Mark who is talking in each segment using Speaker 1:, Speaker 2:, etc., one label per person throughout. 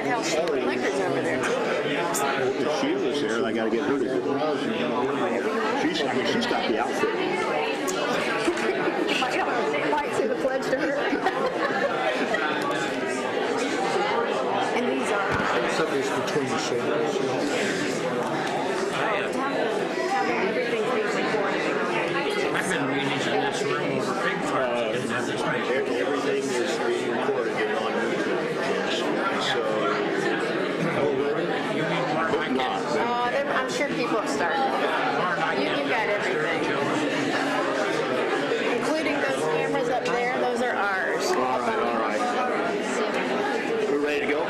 Speaker 1: But hell, Lincoln's over there too.
Speaker 2: If Sheila's there, I got to get her to do it. She's got the outfit.
Speaker 1: Might say the pledge to her. And these are
Speaker 3: Something's between the shoulders.
Speaker 1: having everything being recorded.
Speaker 4: I've been reading in this room over big parts. Didn't have this many.
Speaker 2: Everything is being recorded and on YouTube. So,
Speaker 4: You mean Mark? I
Speaker 2: not.
Speaker 4: can't.
Speaker 1: I'm sure people have started.
Speaker 4: Mark, I
Speaker 1: You
Speaker 4: can't.
Speaker 1: got everything. Including those cameras up there, those are ours.
Speaker 2: All right. We're ready to go?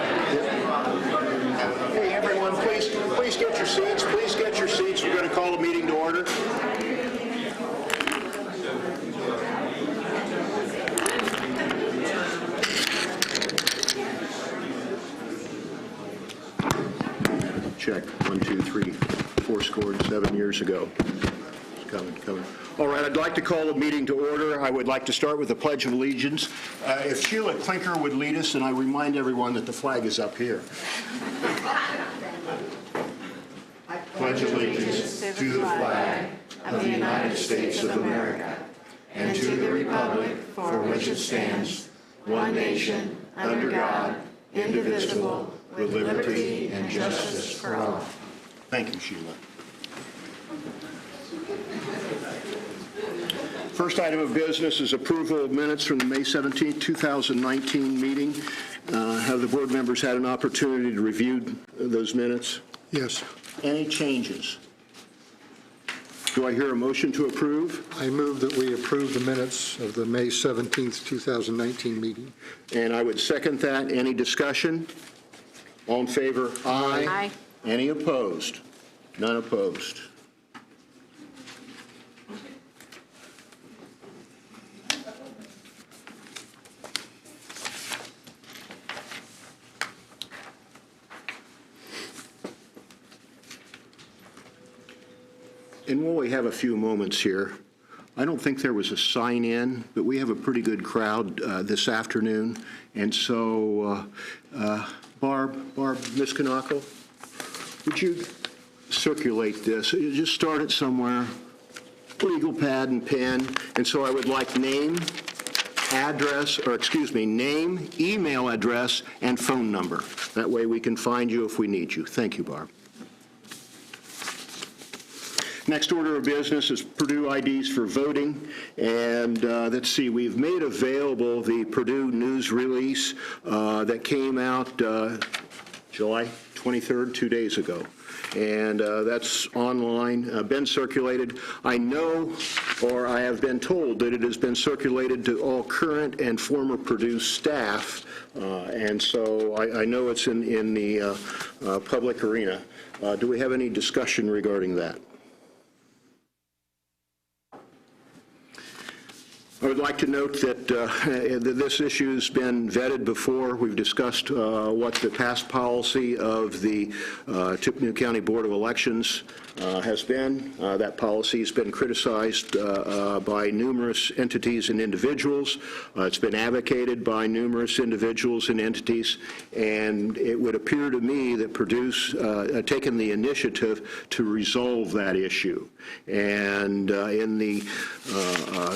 Speaker 2: Hey, everyone, please get your seats. Please get your seats. We're going to call the meeting to order. Check. 1, 2, 3, 4 scored 7 years ago. It's coming. All right, I'd like to call the meeting to order. I would like to start with the Pledge of Allegiance. If Sheila Clinker would lead us, and I remind everyone that the flag is up here. Pledge allegiance to the flag of the United States of America and to the republic for which it stands, one nation, under God, indivisible, with liberty and justice for all. Thank you, Sheila. First item of business is approval of minutes from the May 17, 2019 meeting. Have the board members had an opportunity to review those minutes?
Speaker 3: Yes.
Speaker 2: Any changes? Do I hear a motion to approve?
Speaker 3: I move that we approve the minutes of the May 17th, 2019 meeting.
Speaker 2: And I would second that. Any discussion? All in favor? Aye.
Speaker 1: Aye.
Speaker 2: Any opposed? None opposed. And while we have a few moments here, I don't think there was a sign-in, but we have a pretty good crowd this afternoon. And so, Barb, Ms. Kanako, would you circulate this? You just start it somewhere, legal pad and pen. And so I would like name, email address, and phone number. That way we can find you if we need you. Thank you, Barb. Next order of business is Purdue IDs for voting. And let's see, we've made available the Purdue news release that came out July 23rd, 2 days ago. And that's online, been circulated. I know, or I have been told, that it has been circulated to all current and former Purdue staff. And so I know it's in the public arena. Do we have any discussion regarding that? I would like to note that this issue has been vetted before. We've discussed what the past policy of the Tippecanoe County Board of Elections has been. That policy has been criticized by numerous entities and individuals. It's been advocated by numerous individuals and entities, and it would appear to me that Purdue's taken the initiative to resolve that issue. And in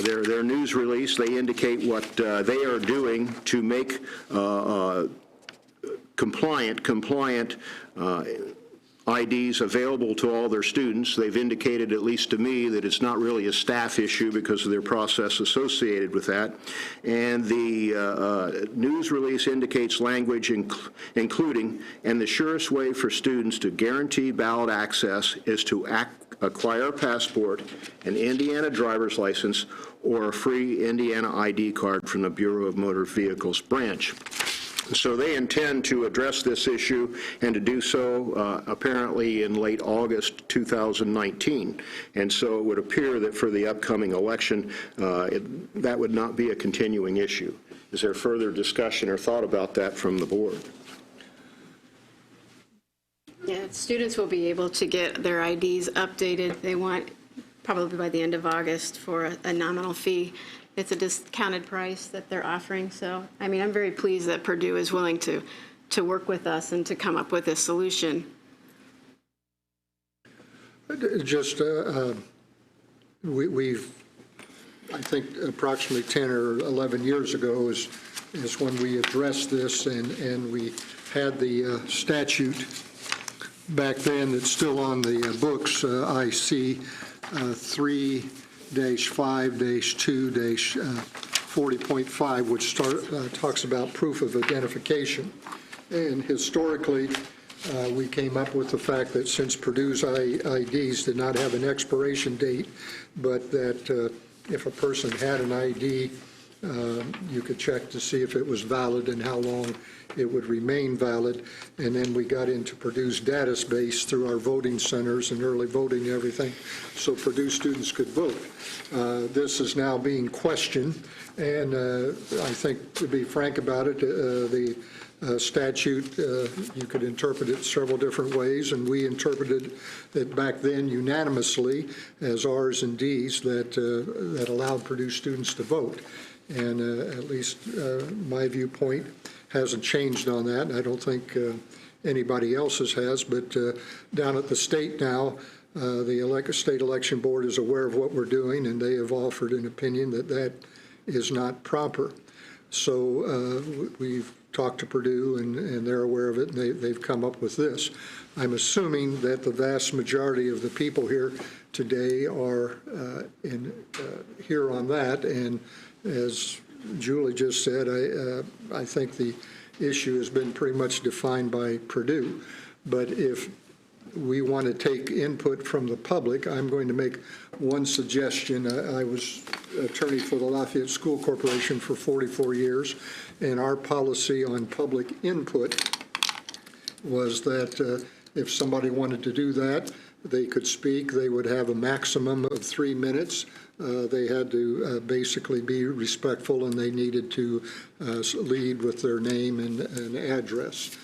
Speaker 2: their news release, they indicate what they are doing to make compliant IDs available to all their students. They've indicated, at least to me, that it's not really a staff issue because of their process associated with that. And the news release indicates language including, and the surest way for students to guarantee ballot access is to acquire a passport, an Indiana driver's license, or a free Indiana ID card from the Bureau of Motor Vehicles branch. So they intend to address this issue and to do so apparently in late August 2019. And so it would appear that for the upcoming election, that would not be a continuing issue. Is there further discussion or thought about that from the board?
Speaker 1: Yeah, students will be able to get their IDs updated. They want probably by the end of August for a nominal fee. It's a discounted price that they're offering. So, I mean, I'm very pleased that Purdue is willing to work with us and to come up with a solution.
Speaker 3: Just, we've, I think approximately 10 or 11 years ago is when we addressed this, and we had the statute back then that's still on the books, IC 3-5-2-40.5, which talks about proof of identification. And historically, we came up with the fact that since Purdue's IDs did not have an expiration date, but that if a person had an ID, you could check to see if it was valid and how long it would remain valid. And then we got into Purdue's database through our voting centers and early voting and everything, so Purdue students could vote. This is now being questioned, and I think, to be frank about it, the statute, you could interpret it several different ways, and we interpreted it back then unanimously as R's and D's that allowed Purdue students to vote. And at least my viewpoint hasn't changed on that. I don't think anybody else's has, but down at the state now, the state election board is aware of what we're doing, and they have offered an opinion that that is not proper. So we've talked to Purdue, and they're aware of it, and they've come up with this. I'm assuming that the vast majority of the people here today are here on that, and as Julie just said, I think the issue has been pretty much defined by Purdue. But if we want to take input from the public, I'm going to make one suggestion. I was attorney for the Lafayette School Corporation for 44 years, and our policy on public input was that if somebody wanted to do that, they could speak. They would have a maximum of 3 minutes. They had to basically be respectful, and they needed to lead with their name and address.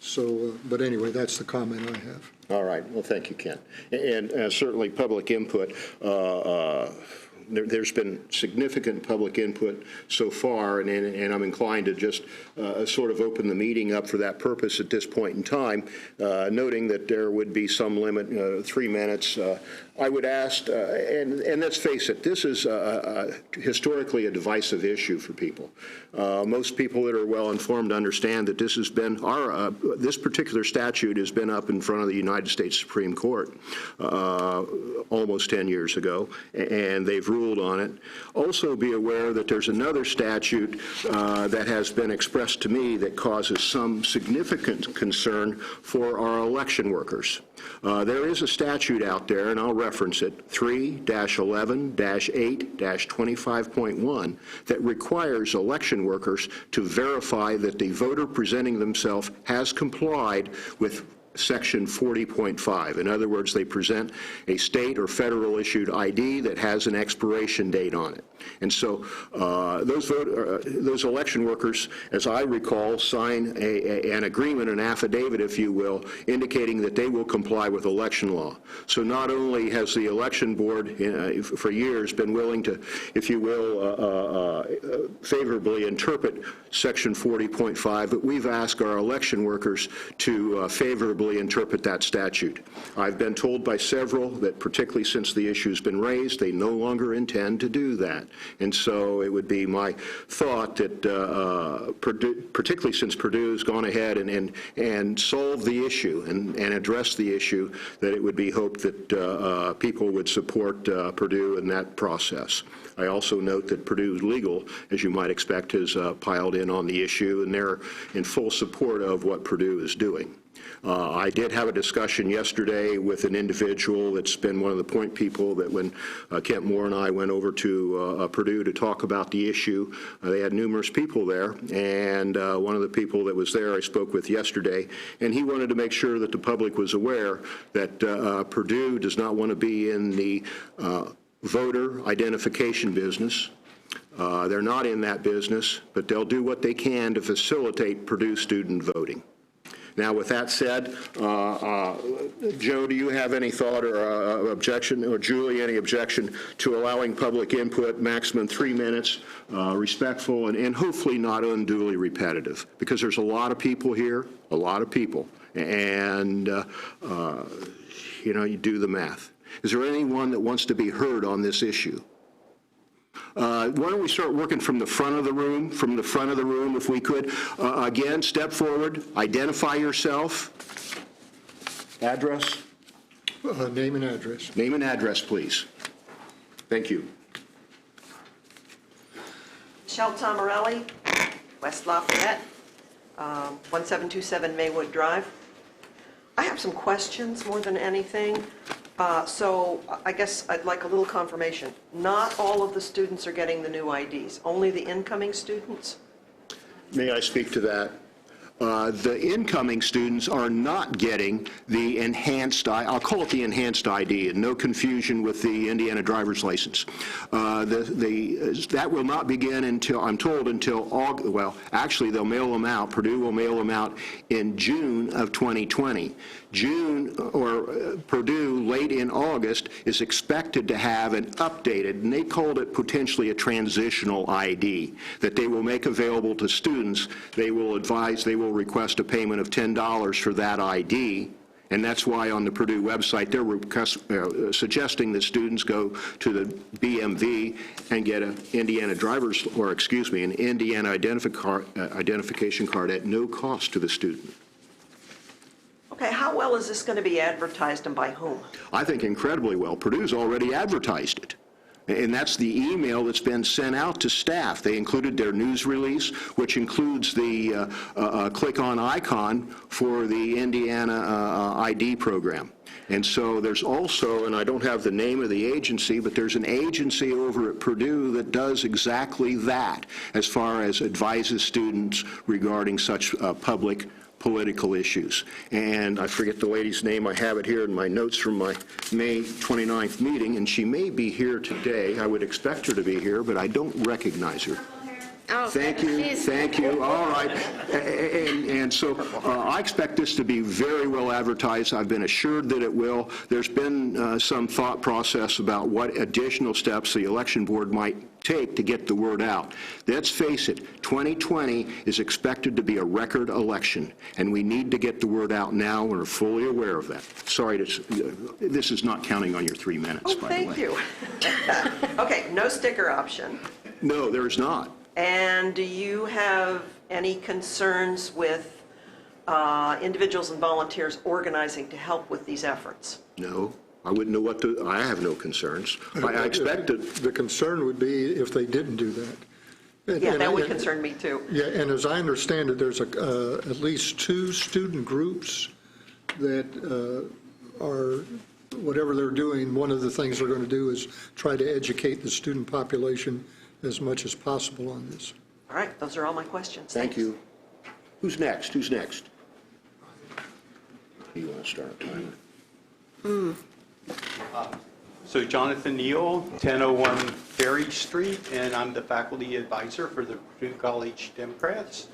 Speaker 3: So, but anyway, that's the comment I have.
Speaker 2: All right. Well, thank you, Ken. And certainly public input. There's been significant public input so far, and I'm inclined to just sort of open the meeting up for that purpose at this point in time, noting that there would be some limit, 3 minutes. I would ask, and let's face it, this is historically a divisive issue for people. Most people that are well informed understand that this has been this particular statute has been up in front of the United States Supreme Court almost 10 years ago, and they've ruled on it. Also be aware that there's another statute that has been expressed to me that causes some significant concern for our election workers. There is a statute out there, and I'll reference it, 3-11-8-25.1, that requires election workers to verify that the voter presenting themselves has complied with Section 40.5. In other words, they present a state or federal issued ID that has an expiration date on it. And so those election workers, as I recall, sign an agreement, an affidavit, if you will, indicating that they will comply with election law. So not only has the election board for years been willing to, if you will, favorably interpret Section 40.5, but we've asked our election workers to favorably interpret that statute. I've been told by several that, particularly since the issue's been raised, they no longer intend to do that. And so it would be my thought that, particularly since Purdue's gone ahead and solved the issue and addressed the issue, that it would be hoped that people would support Purdue in that process. I also note that Purdue Legal, as you might expect, has piled in on the issue, and they're in full support of what Purdue is doing. I did have a discussion yesterday with an individual that's been one of the point people that when Kent Moore and I went over to Purdue to talk about the issue, they had numerous people there, and one of the people that was there I spoke with yesterday, and he wanted to make sure that the public was aware that Purdue does not want to be in the voter identification business. They're not in that business, but they'll do what they can to facilitate Purdue student voting. Now, with that said, Joe, do you have any thought or objection, or Julie, any objection to allowing public input, maximum 3 minutes, respectful, and hopefully not unduly repetitive? Because there's a lot of people here, a lot of people, and, you know, you do the math. Is there anyone that wants to be heard on this issue? Why don't we start working from the front of the room, if we could. Again, step forward, identify yourself, address.
Speaker 3: Name and address.
Speaker 2: Name and address, please. Thank you.
Speaker 5: Michelle Tomarelli, West Lafayette, 1727 Maywood Drive. I have some questions more than anything. So I guess I'd like a little confirmation. Not all of the students are getting the new IDs, only the incoming students?
Speaker 2: May I speak to that? The incoming students are not getting the enhanced, I'll call it the enhanced ID, and no confusion with the Indiana driver's license. That will not begin until, I'm told, until August, well, actually they'll mail them out, Purdue will mail them out in June of 2020. Purdue, late in August, is expected to have an updated, and they called it potentially a transitional ID, that they will make available to students. They will request a payment of $10 for that ID, and that's why on the Purdue website they're suggesting that students go to the BMV and get an Indiana an Indiana identification card at no cost to the student.
Speaker 5: Okay, how well is this going to be advertised and by whom?
Speaker 2: I think incredibly well. Purdue's already advertised it. And that's the email that's been sent out to staff. They included their news release, which includes the click-on icon for the Indiana ID program. And so there's also, and I don't have the name of the agency, but there's an agency over at Purdue that does exactly that as far as advises students regarding such public political issues. And I forget the lady's name. I have it here in my notes from my May 29th meeting, and she may be here today. I would expect her to be here, but I don't recognize her.
Speaker 1: Oh,
Speaker 2: Thank you,
Speaker 1: geez.
Speaker 2: thank you. All right. And so I expect this to be very well advertised. I've been assured that it will. There's been some thought process about what additional steps the election board might take to get the word out. Let's face it, 2020 is expected to be a record election, and we need to get the word out now. We're fully aware of that. Sorry, this is not counting on your 3 minutes, by the way.
Speaker 5: Thank you. Okay, no sticker option.
Speaker 2: No, there is not.
Speaker 5: And do you have any concerns with individuals and volunteers organizing to help with these efforts?
Speaker 2: No. I wouldn't know what to, I have no concerns. I expect it.
Speaker 3: The concern would be if they didn't do that.
Speaker 5: Yeah, that would concern me too.
Speaker 3: Yeah, and as I understand it, there's at least 2 student groups that are, whatever they're doing, one of the things they're going to do is try to educate the student population as much as possible on this.
Speaker 5: All right, those are all my questions.
Speaker 2: Thank
Speaker 5: Thanks.
Speaker 2: you. Who's next? Who's next? You want to start a timer?
Speaker 6: So Jonathan Neal, 1001 Ferry Street, and I'm the faculty advisor for the Purdue College Democrats.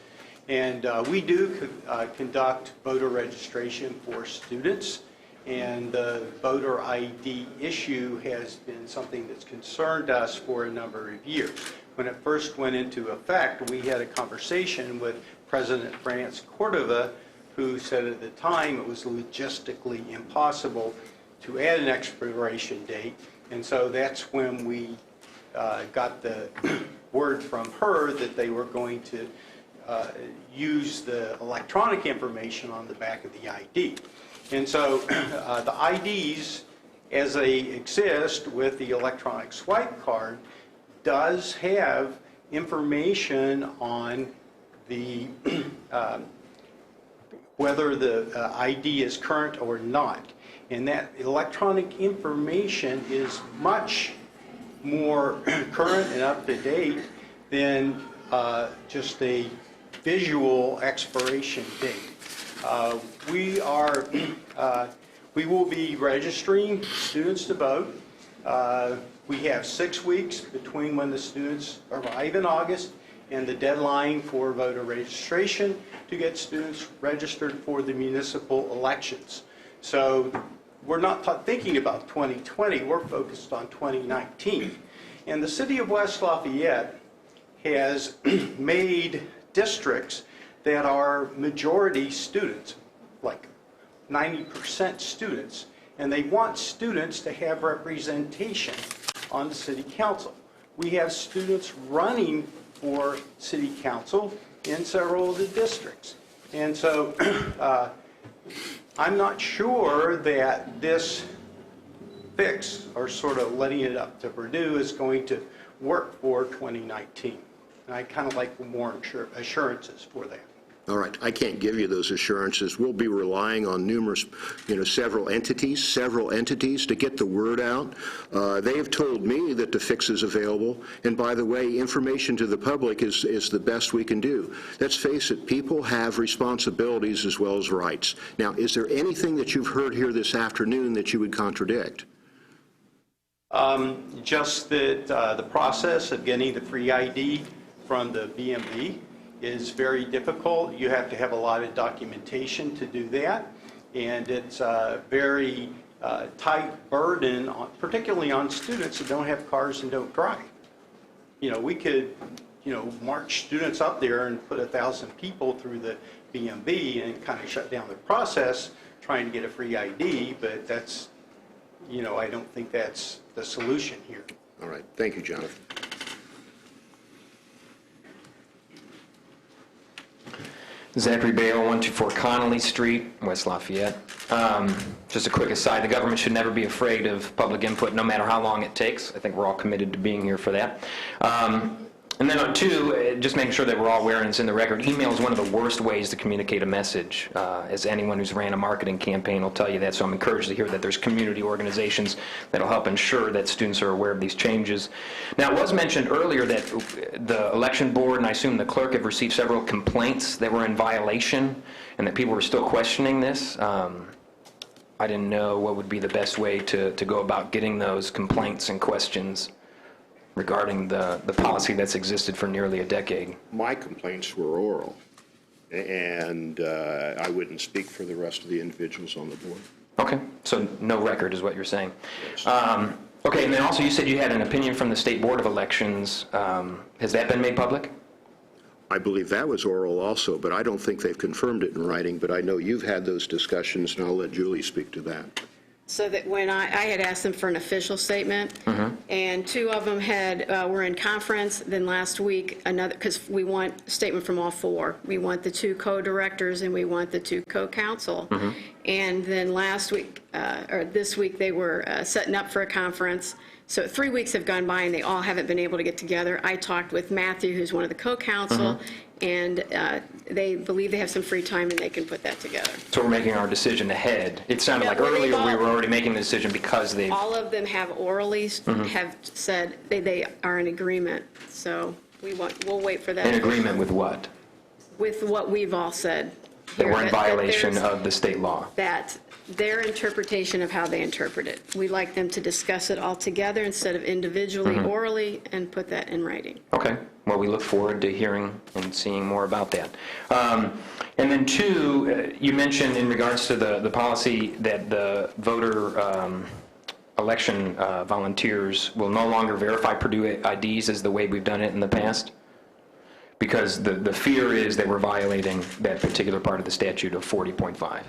Speaker 6: And we do conduct voter registration for students, and the voter ID issue has been something that's concerned us for a number of years. When it first went into effect, we had a conversation with President France Cordova, who said at the time it was logistically impossible to add an expiration date, and so that's when we got the word from her that they were going to use the electronic information on the back of the ID. And so the IDs, as they exist with the electronic swipe card, does have information on the whether the ID is current or not. And that electronic information is much more current and up-to-date than just a visual expiration date. We will be registering students to vote. We have 6 weeks between when the students arrive in August and the deadline for voter registration to get students registered for the municipal elections. So we're not thinking about 2020, we're focused on 2019. And the city of West Lafayette has made districts that are majority students, like 90% students, and they want students to have representation on the city council. We have students running for city council in several of the districts. And so I'm not sure that this fix, or sort of letting it up to Purdue, is going to work for 2019. And I kind of like more assurances for that.
Speaker 2: All right, I can't give you those assurances. We'll be relying on numerous, several entities to get the word out. They have told me that the fix is available, and by the way, information to the public is the best we can do. Let's face it, people have responsibilities as well as rights. Now, is there anything that you've heard here this afternoon that you would contradict?
Speaker 6: Just that the process of getting the free ID from the BMV is very difficult. You have to have a lot of documentation to do that, and it's a very tight burden, particularly on students that don't have cars and don't drive. We could, march students up there and put 1,000 people through the BMV and kind of shut down the process trying to get a free ID, but that's, I don't think that's the solution here.
Speaker 2: All right, thank you, Jonathan.
Speaker 7: Zachary Bale, 124 Connolly Street, West Lafayette. Just a quick aside, the government should never be afraid of public input, no matter how long it takes. I think we're all committed to being here for that. And then on two, just making sure that we're all aware and it's in the record, email is one of the worst ways to communicate a message, as anyone who's ran a marketing campaign will tell you that, so I'm encouraged to hear that there's community organizations that will help ensure that students are aware of these changes. Now, it was mentioned earlier that the election board, and I assume the clerk, have received several complaints that were in violation and that people were still questioning this. I didn't know what would be the best way to go about getting those complaints and questions regarding the policy that's existed for nearly a decade.
Speaker 2: My complaints were oral, and I wouldn't speak for the rest of the individuals on the board.
Speaker 7: Okay, so no record is what you're saying. Okay, and then also you said you had an opinion from the State Board of Elections. Has that been made public?
Speaker 2: I believe that was oral also, but I don't think they've confirmed it in writing, but I know you've had those discussions, and I'll let Julie speak to that.
Speaker 1: So that when I had asked them for an official statement, and two of them were in conference, then last week, another, because we want a statement from all four. We want the two co-directors and we want the two co-counsel. And then last week, or this week, they were setting up for a conference. So 3 weeks have gone by and they all haven't been able to get together. I talked with Matthew, who's one of the co-counsel, and they believe they have some free time and they can put that together.
Speaker 7: So we're making our decision ahead. It sounded like
Speaker 1: well,
Speaker 7: earlier we were already making the decision because they've...
Speaker 1: All of them have orally have said they are in agreement. So we'll wait for that.
Speaker 7: In agreement with what?
Speaker 1: With what we've all said.
Speaker 7: That
Speaker 1: here,
Speaker 7: we're in violation
Speaker 1: there's-
Speaker 7: of the state law.
Speaker 1: That their interpretation of how they interpret it. We'd like them to discuss it all together instead of individually, orally, and put that in writing.
Speaker 7: Okay. Well, we look forward to hearing and seeing more about that. And then two, you mentioned in regards to the policy that the voter election volunteers will no longer verify Purdue IDs as the way we've done it in the past, because the fear is that we're violating that particular part of the statute of 40.5.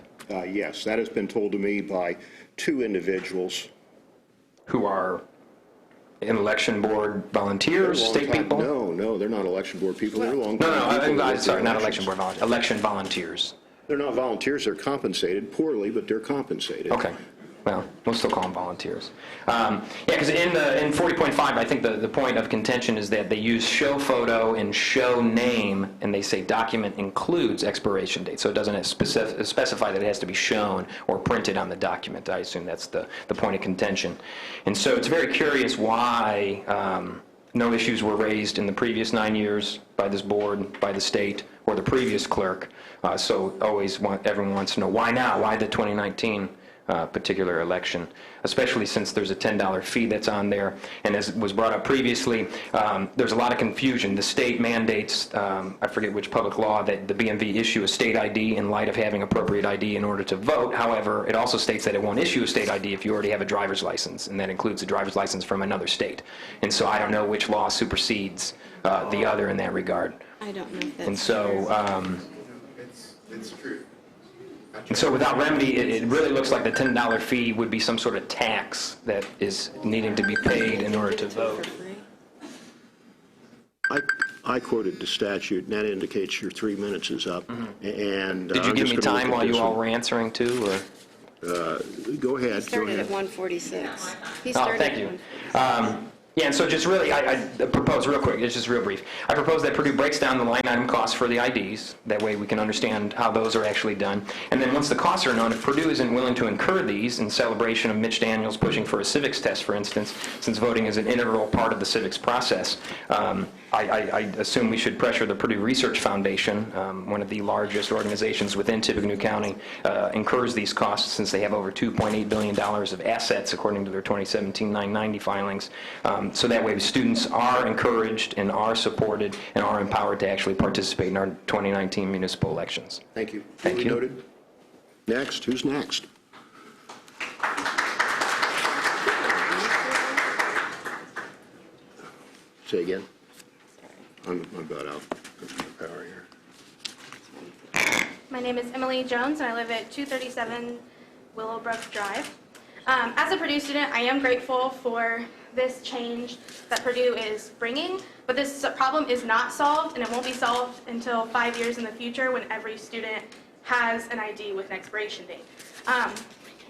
Speaker 2: Yes, that has been told to me by two individuals.
Speaker 7: Who are election board volunteers, state people?
Speaker 2: No, they're not election board people. They're long.
Speaker 7: No, sorry, not election board volunteers. Election volunteers.
Speaker 2: They're not volunteers. They're compensated poorly, but they're compensated.
Speaker 7: Okay. Well, we'll still call them volunteers. Yeah, because in 40.5, I think the point of contention is that they use show photo and show name, and they say document includes expiration date. So it doesn't specify that it has to be shown or printed on the document. I assume that's the point of contention. And so it's very curious why no issues were raised in the previous 9 years by this board, by the state, or the previous clerk. So always everyone wants to know why now, why the 2019 particular election, especially since there's a $10 fee that's on there. And as was brought up previously, there's a lot of confusion. The state mandates, I forget which public law, that the BMV issue a state ID in light of having appropriate ID in order to vote. However, it also states that it won't issue a state ID if you already have a driver's license, and that includes a driver's license from another state. And so I don't know which law supersedes the other in that regard.
Speaker 1: I don't know if that's
Speaker 7: And so,
Speaker 8: It's true.
Speaker 7: and so without remedy, it really looks like the $10 fee would be some sort of tax that is needing to be paid in order to vote.
Speaker 2: I quoted the statute, and that indicates your 3 minutes is up. And
Speaker 7: Did you
Speaker 2: I'm
Speaker 7: give
Speaker 2: just
Speaker 7: me
Speaker 2: gonna look
Speaker 7: time
Speaker 2: at
Speaker 7: while
Speaker 2: this
Speaker 7: you all
Speaker 2: one.
Speaker 7: were answering too, or?
Speaker 2: Go ahead, go
Speaker 1: Started at
Speaker 2: ahead.
Speaker 1: 146. He
Speaker 7: Oh,
Speaker 1: started
Speaker 7: thank
Speaker 1: at
Speaker 7: you.
Speaker 1: 146.
Speaker 7: Yeah, and so just really, I propose, real quick, it's just real brief. I propose that Purdue breaks down the line item costs for the IDs. That way we can understand how those are actually done. And then once the costs are known, if Purdue isn't willing to incur these in celebration of Mitch Daniels pushing for a civics test, for instance, since voting is an integral part of the civics process, I assume we should pressure the Purdue Research Foundation, one of the largest organizations within Tippecanoe County, incurs these costs since they have over $2.8 billion of assets, according to their 2017 990 filings. So that way students are encouraged and are supported and are empowered to actually participate in our 2019 municipal elections.
Speaker 2: Thank you.
Speaker 7: Thank
Speaker 2: Duly
Speaker 7: you.
Speaker 2: noted. Next, who's next? Say again? I'm about out of power here.
Speaker 9: My name is Emily Jones, and I live at 237 Willowbrook Drive. As a Purdue student, I am grateful for this change that Purdue is bringing, but this problem is not solved, and it won't be solved until 5 years in the future when every student has an ID with an expiration date.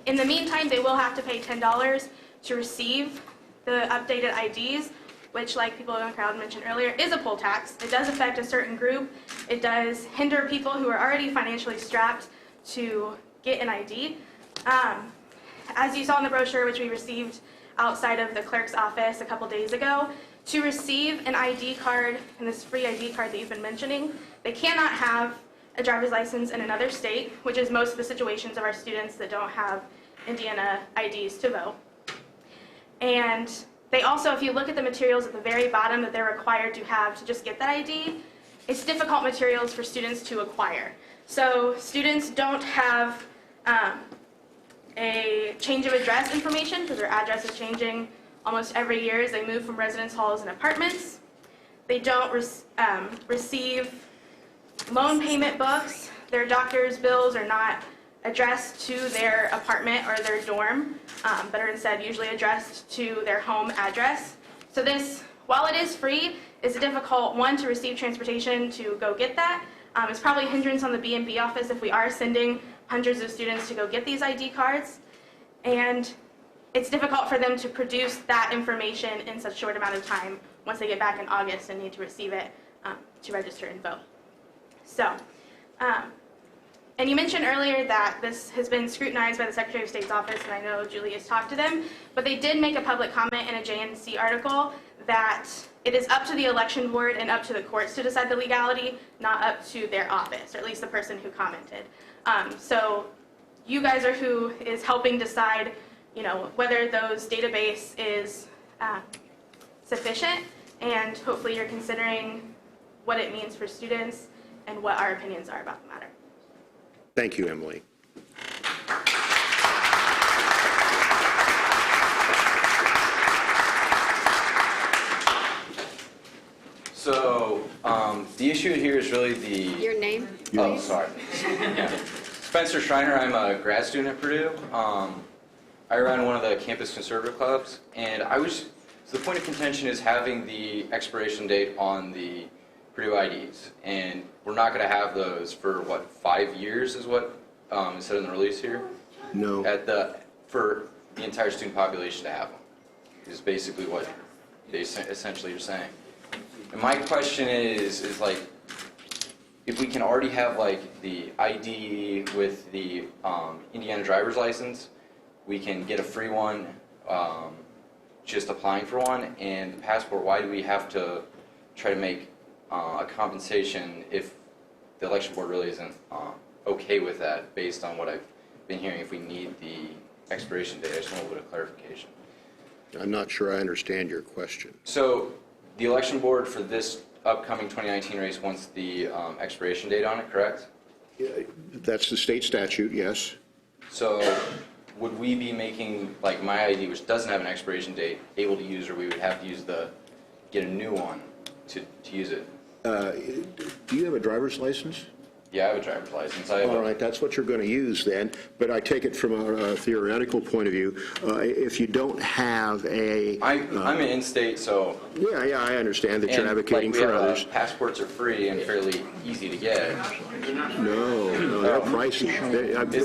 Speaker 9: In the meantime, they will have to pay $10 to receive the updated IDs, which, like people in the crowd mentioned earlier, is a poll tax. It does affect a certain group. It does hinder people who are already financially strapped to get an ID. As you saw in the brochure, which we received outside of the clerk's office a couple days ago, to receive an ID card, and this free ID card that you've been mentioning, they cannot have a driver's license in another state, which is most of the situations of our students that don't have Indiana IDs to vote. And they also, if you look at the materials at the very bottom that they're required to have to just get that ID, it's difficult materials for students to acquire. So students don't have a change of address information because their address is changing almost every year as they move from residence halls and apartments. They don't receive loan payment books. Their doctor's bills are not addressed to their apartment or their dorm, but are instead usually addressed to their home address. So this, while it is free, is a difficult one to receive transportation to go get that. It's probably a hindrance on the BMV office if we are sending hundreds of students to go get these ID cards. And it's difficult for them to produce that information in such a short amount of time once they get back in August and need to receive it to register and vote. So, and you mentioned earlier that this has been scrutinized by the Secretary of State's office, and I know Julie has talked to them, but they did make a public comment in a JNC article that it is up to the election board and up to the courts to decide the legality, not up to their office, or at least the person who commented. So you guys are who is helping decide, whether those database is sufficient, and hopefully you're considering what it means for students and what our opinions are about the matter.
Speaker 2: Thank you, Emily.
Speaker 8: So, the issue here is really the...
Speaker 1: Your name?
Speaker 8: Oh, sorry. Yeah. Spencer Schreiner, I'm a grad student at Purdue. I run one of the campus conservative clubs, and so the point of contention is having the expiration date on the Purdue IDs, and we're not going to have those for, 5 years is what is said in the release here?
Speaker 2: No.
Speaker 8: For the entire student population to have them, is basically what they essentially are saying. And my question is if we can already have the ID with the Indiana driver's license, we can get a free one just applying for one, and the passport, why do we have to try to make a compensation if the election board really isn't okay with that based on what I've been hearing if we need the expiration date. I just want a little bit of clarification.
Speaker 2: I'm not sure I understand your question.
Speaker 8: So the election board for this upcoming 2019 race wants the expiration date on it, correct?
Speaker 2: That's the state statute, yes.
Speaker 8: So would we be making, like, my ID, which doesn't have an expiration date, able to use, or we would have to use get a new one to use it?
Speaker 2: Do you have a driver's license?
Speaker 8: Yeah, I have a driver's license. I have
Speaker 2: All right, that's what you're going to use then, but I take it from a theoretical point of view, if you don't have a...
Speaker 8: I'm an in-state, so...
Speaker 2: Yeah, I understand that you're
Speaker 8: and,
Speaker 2: advocating
Speaker 8: like, we
Speaker 2: for
Speaker 8: have,
Speaker 2: others.
Speaker 8: passports are free and fairly easy to get.
Speaker 2: No, they're pricey.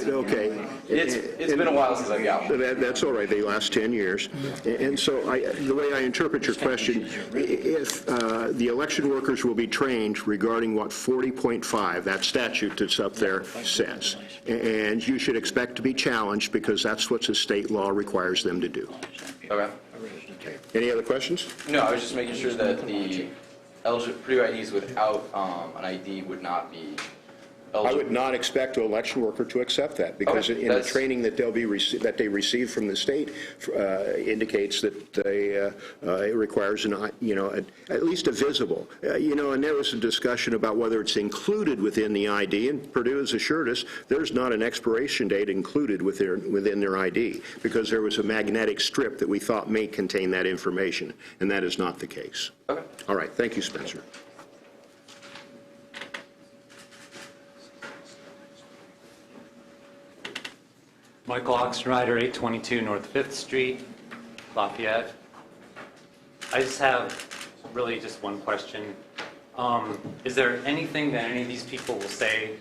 Speaker 2: Okay.
Speaker 8: It's been a while since I got one.
Speaker 2: That's all right, they last 10 years. And so the way I interpret your question, if the election workers will be trained regarding what 40.5, that statute that's up there, says, and you should expect to be challenged because that's what the state law requires them to do.
Speaker 8: Okay.
Speaker 2: Any other questions?
Speaker 8: No, I was just making sure that the Purdue IDs without an ID would not be
Speaker 2: I
Speaker 8: eligible.
Speaker 2: would not expect an election worker to accept that, because
Speaker 8: Okay,
Speaker 2: in the
Speaker 8: that's-
Speaker 2: training that that they receive from the state indicates that it requires at least a visible. And there was a discussion about whether it's included within the ID, and Purdue has assured us there's not an expiration date included within their ID, because there was a magnetic strip that we thought may contain that information, and that is not the case.
Speaker 8: Okay.
Speaker 2: All right, thank you, Spencer.
Speaker 10: Michael Oxenrider, 822 North 5th Street, Lafayette. I just have really just one question. Is there anything that any of these people will say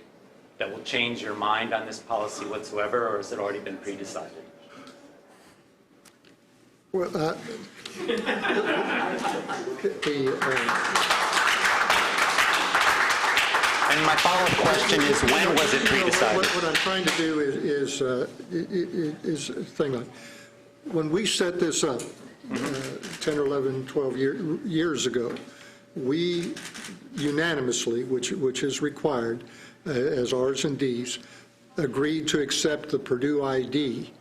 Speaker 10: that will change your mind on this policy whatsoever, or has it already been pre-decided?
Speaker 3: Well,
Speaker 10: And my follow-up question is, when was it pre-decided?
Speaker 3: What I'm trying to do is a thing like, when we set this up 10 or 11, 12 years ago, we unanimously, which is required as Rs and Ds, agreed to accept the Purdue ID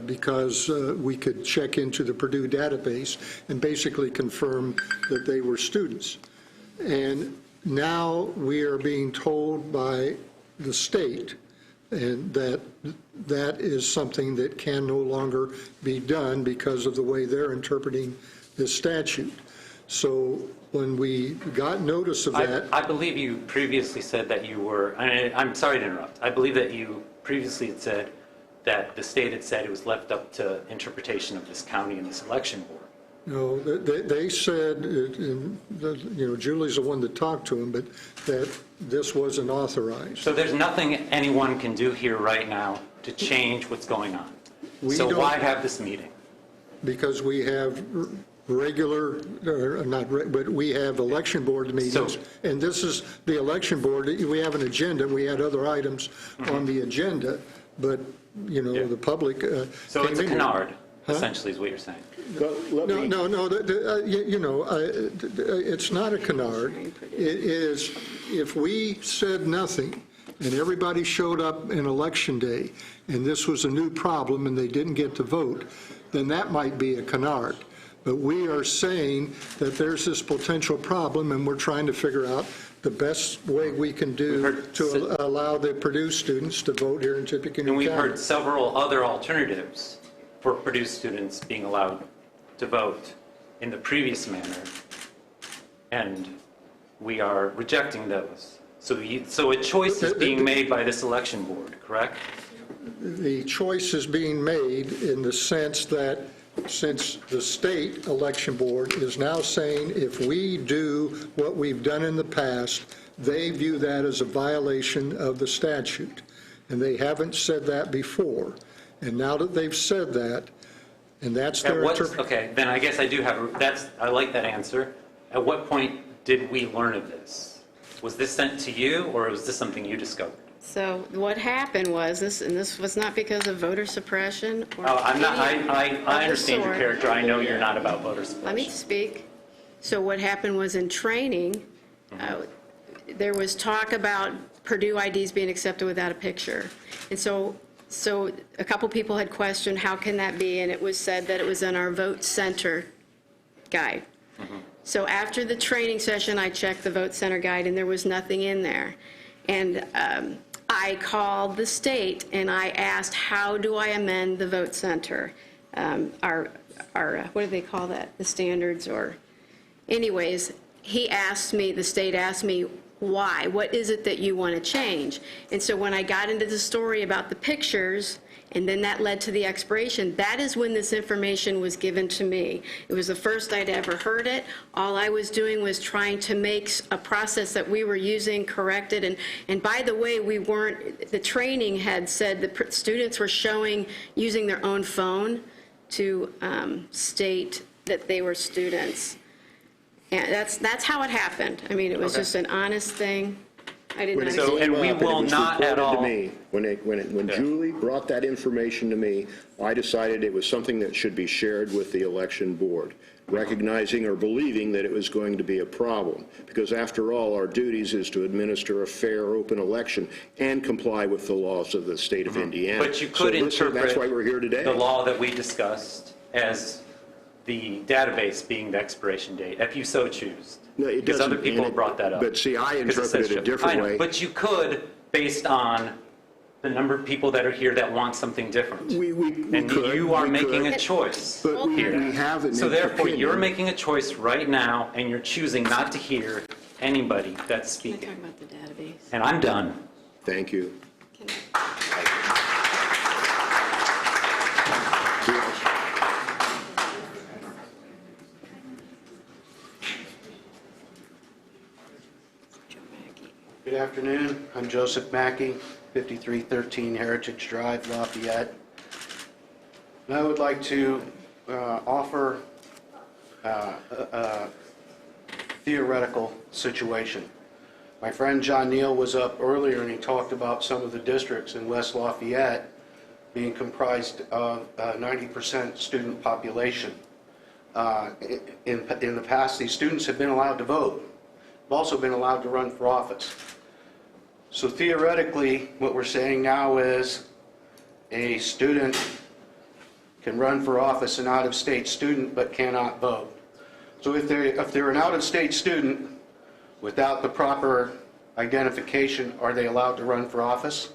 Speaker 3: because we could check into the Purdue database and basically confirm that they were students. And now we are being told by the state and that is something that can no longer be done because of the way they're interpreting this statute. So when we got notice of that...
Speaker 10: I believe you previously said that you were, I'm sorry to interrupt, I believe that you previously had said that the state had said it was left up to interpretation of this county and this election board.
Speaker 3: No, they said, Julie's the one that talked to him, but that this wasn't authorized.
Speaker 10: So there's nothing anyone can do here right now to change what's going on. So why have this meeting?
Speaker 3: Because we have regular, but we have election board meetings, and this is the election board. We have an agenda. We had other items on the agenda, but, the public...
Speaker 10: So it's a canard, essentially, is what you're saying.
Speaker 3: No, it's not a canard. It is, if we said nothing and everybody showed up in election day and this was a new problem and they didn't get to vote, then that might be a canard. But we are saying that there's this potential problem and we're trying to figure out the best way we can do to allow the Purdue students to vote here in Tippecanoe County.
Speaker 10: And we've heard several other alternatives for Purdue students being allowed to vote in the previous manner, and we are rejecting those. So a choice is being made by this election board, correct?
Speaker 3: The choice is being made in the sense that since the state election board is now saying if we do what we've done in the past, they view that as a violation of the statute. And they haven't said that before. And now that they've said that, and that's their interpretation.
Speaker 10: Okay, then I guess I do have, I like that answer. At what point did we learn of this? Was this sent to you, or was this something you discovered?
Speaker 1: So what happened was, this was not because of voter suppression or...
Speaker 10: I understand your character. I know you're not about voter suppression.
Speaker 1: Let me speak. So what happened was in training, there was talk about Purdue IDs being accepted without a picture. And so a couple people had questioned, how can that be? And it was said that it was in our Vote Center guide. So after the training session, I checked the Vote Center guide, and there was nothing in there. And I called the state, and I asked, how do I amend the Vote Center? Our what do they call that? The standards, or anyways, the state asked me, why? What is it that you want to change? And so when I got into the story about the pictures, and then that led to the expiration, that is when this information was given to me. It was the first I'd ever heard it. All I was doing was trying to make a process that we were using corrected. And by the way, the training had said the students were using their own phone to state that they were students. And that's how it happened. I mean, it was just an honest thing. I didn't
Speaker 2: When it
Speaker 1: understand.
Speaker 10: and
Speaker 2: came
Speaker 10: we
Speaker 2: up and
Speaker 10: will
Speaker 2: it was
Speaker 10: not at
Speaker 2: reported to
Speaker 10: all-
Speaker 2: me, when Julie brought that information to me, I decided it was something that should be shared with the election board, recognizing or believing that it was going to be a problem. Because after all, our duties is to administer a fair, open election and comply with the laws of the state of Indiana.
Speaker 10: But you could
Speaker 2: So listen,
Speaker 10: interpret
Speaker 2: that's why we're here today.
Speaker 10: the law that we discussed as the database being the expiration date, if you so choose.
Speaker 2: No, it
Speaker 10: Because
Speaker 2: doesn't,
Speaker 10: other people
Speaker 2: and
Speaker 10: have brought that up.
Speaker 2: But see, I
Speaker 10: 'Cause
Speaker 2: interpreted
Speaker 10: says
Speaker 2: it a
Speaker 10: should.
Speaker 2: different
Speaker 10: I know,
Speaker 2: way.
Speaker 10: But you could, based on the number of people that are here that want something different.
Speaker 2: We
Speaker 10: And
Speaker 2: could,
Speaker 10: you are
Speaker 2: we
Speaker 10: making
Speaker 2: could.
Speaker 10: a choice
Speaker 2: But we
Speaker 10: here.
Speaker 2: have an
Speaker 10: So therefore,
Speaker 2: opinion.
Speaker 10: you're making a choice right now, and you're choosing not to hear anybody that's
Speaker 1: Can I talk
Speaker 10: speaking.
Speaker 1: about the database?
Speaker 10: And I'm done.
Speaker 2: Thank you.
Speaker 1: Can I-
Speaker 11: Good afternoon. I'm Joseph Mackey, 5313 Heritage Drive, Lafayette. And I would like to offer a theoretical situation. My friend John Neal was up earlier and he talked about some of the districts in West Lafayette being comprised of 90% student population. In the past, these students have been allowed to vote. They've also been allowed to run for office. So theoretically, what we're saying now is a student can run for office, an out-of-state student, but cannot vote. So if they're an out-of-state student without the proper identification, are they allowed to run for office?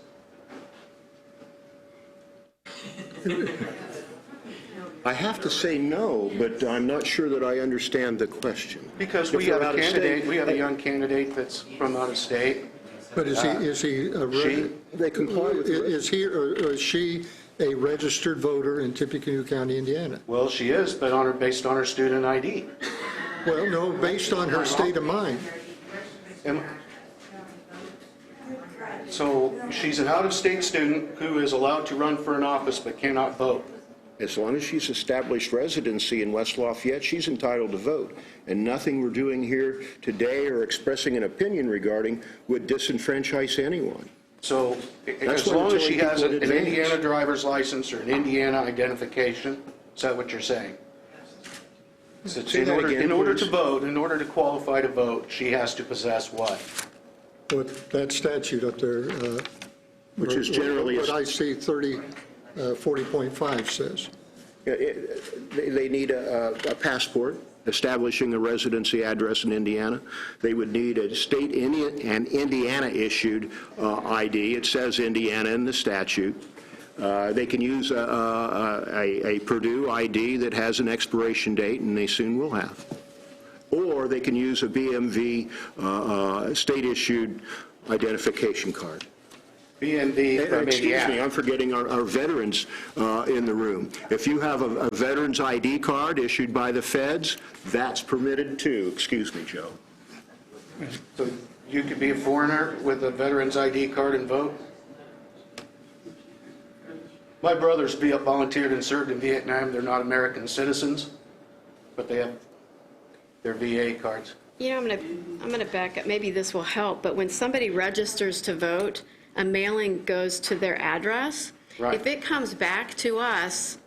Speaker 2: I have to say no, but I'm not sure that I understand the question.
Speaker 11: Because
Speaker 2: If
Speaker 11: we have
Speaker 2: they're
Speaker 11: a
Speaker 2: out of state-
Speaker 11: candidate, we have a young candidate that's from out of state.
Speaker 3: But is he
Speaker 11: She?
Speaker 2: They comply with the
Speaker 3: is he or is she a registered voter in Tippecanoe County, Indiana?
Speaker 11: Well, she is, but based on her student ID.
Speaker 3: Well, no, based on her state of mind.
Speaker 11: So she's an out-of-state student who is allowed to run for an office but cannot vote.
Speaker 2: As long as she's established residency in West Lafayette, she's entitled to vote. And nothing we're doing here today or expressing an opinion regarding would disenfranchise anyone.
Speaker 11: So
Speaker 2: That's
Speaker 11: as
Speaker 2: what I'm
Speaker 11: long as she
Speaker 2: telling
Speaker 11: has
Speaker 2: people in
Speaker 11: an
Speaker 2: advance.
Speaker 11: Indiana driver's license or an Indiana identification, is that what you're saying? So
Speaker 2: Say that again,
Speaker 11: in order to
Speaker 2: please.
Speaker 11: vote, in order to qualify to vote, she has to possess what?
Speaker 3: What that statute up there,
Speaker 2: Which is generally,
Speaker 3: what I see 40.5 says.
Speaker 2: they need a passport establishing a residency address in Indiana. They would need a state and Indiana-issued ID. It says Indiana in the statute. They can use a Purdue ID that has an expiration date, and they soon will have. Or they can use a BMV state-issued identification card.
Speaker 11: BNV from
Speaker 2: Excuse me,
Speaker 11: Indiana.
Speaker 2: I'm forgetting our veterans in the room. If you have a veteran's ID card issued by the feds, that's permitted too. Excuse me, Joe.
Speaker 11: So you could be a foreigner with a veteran's ID card and vote? My brothers volunteered and served in Vietnam. They're not American citizens, but they have their VA cards.
Speaker 1: You know, I'm going to back up. Maybe this will help, but when somebody registers to vote, a mailing goes to their address.
Speaker 11: Right.
Speaker 1: If it comes back to us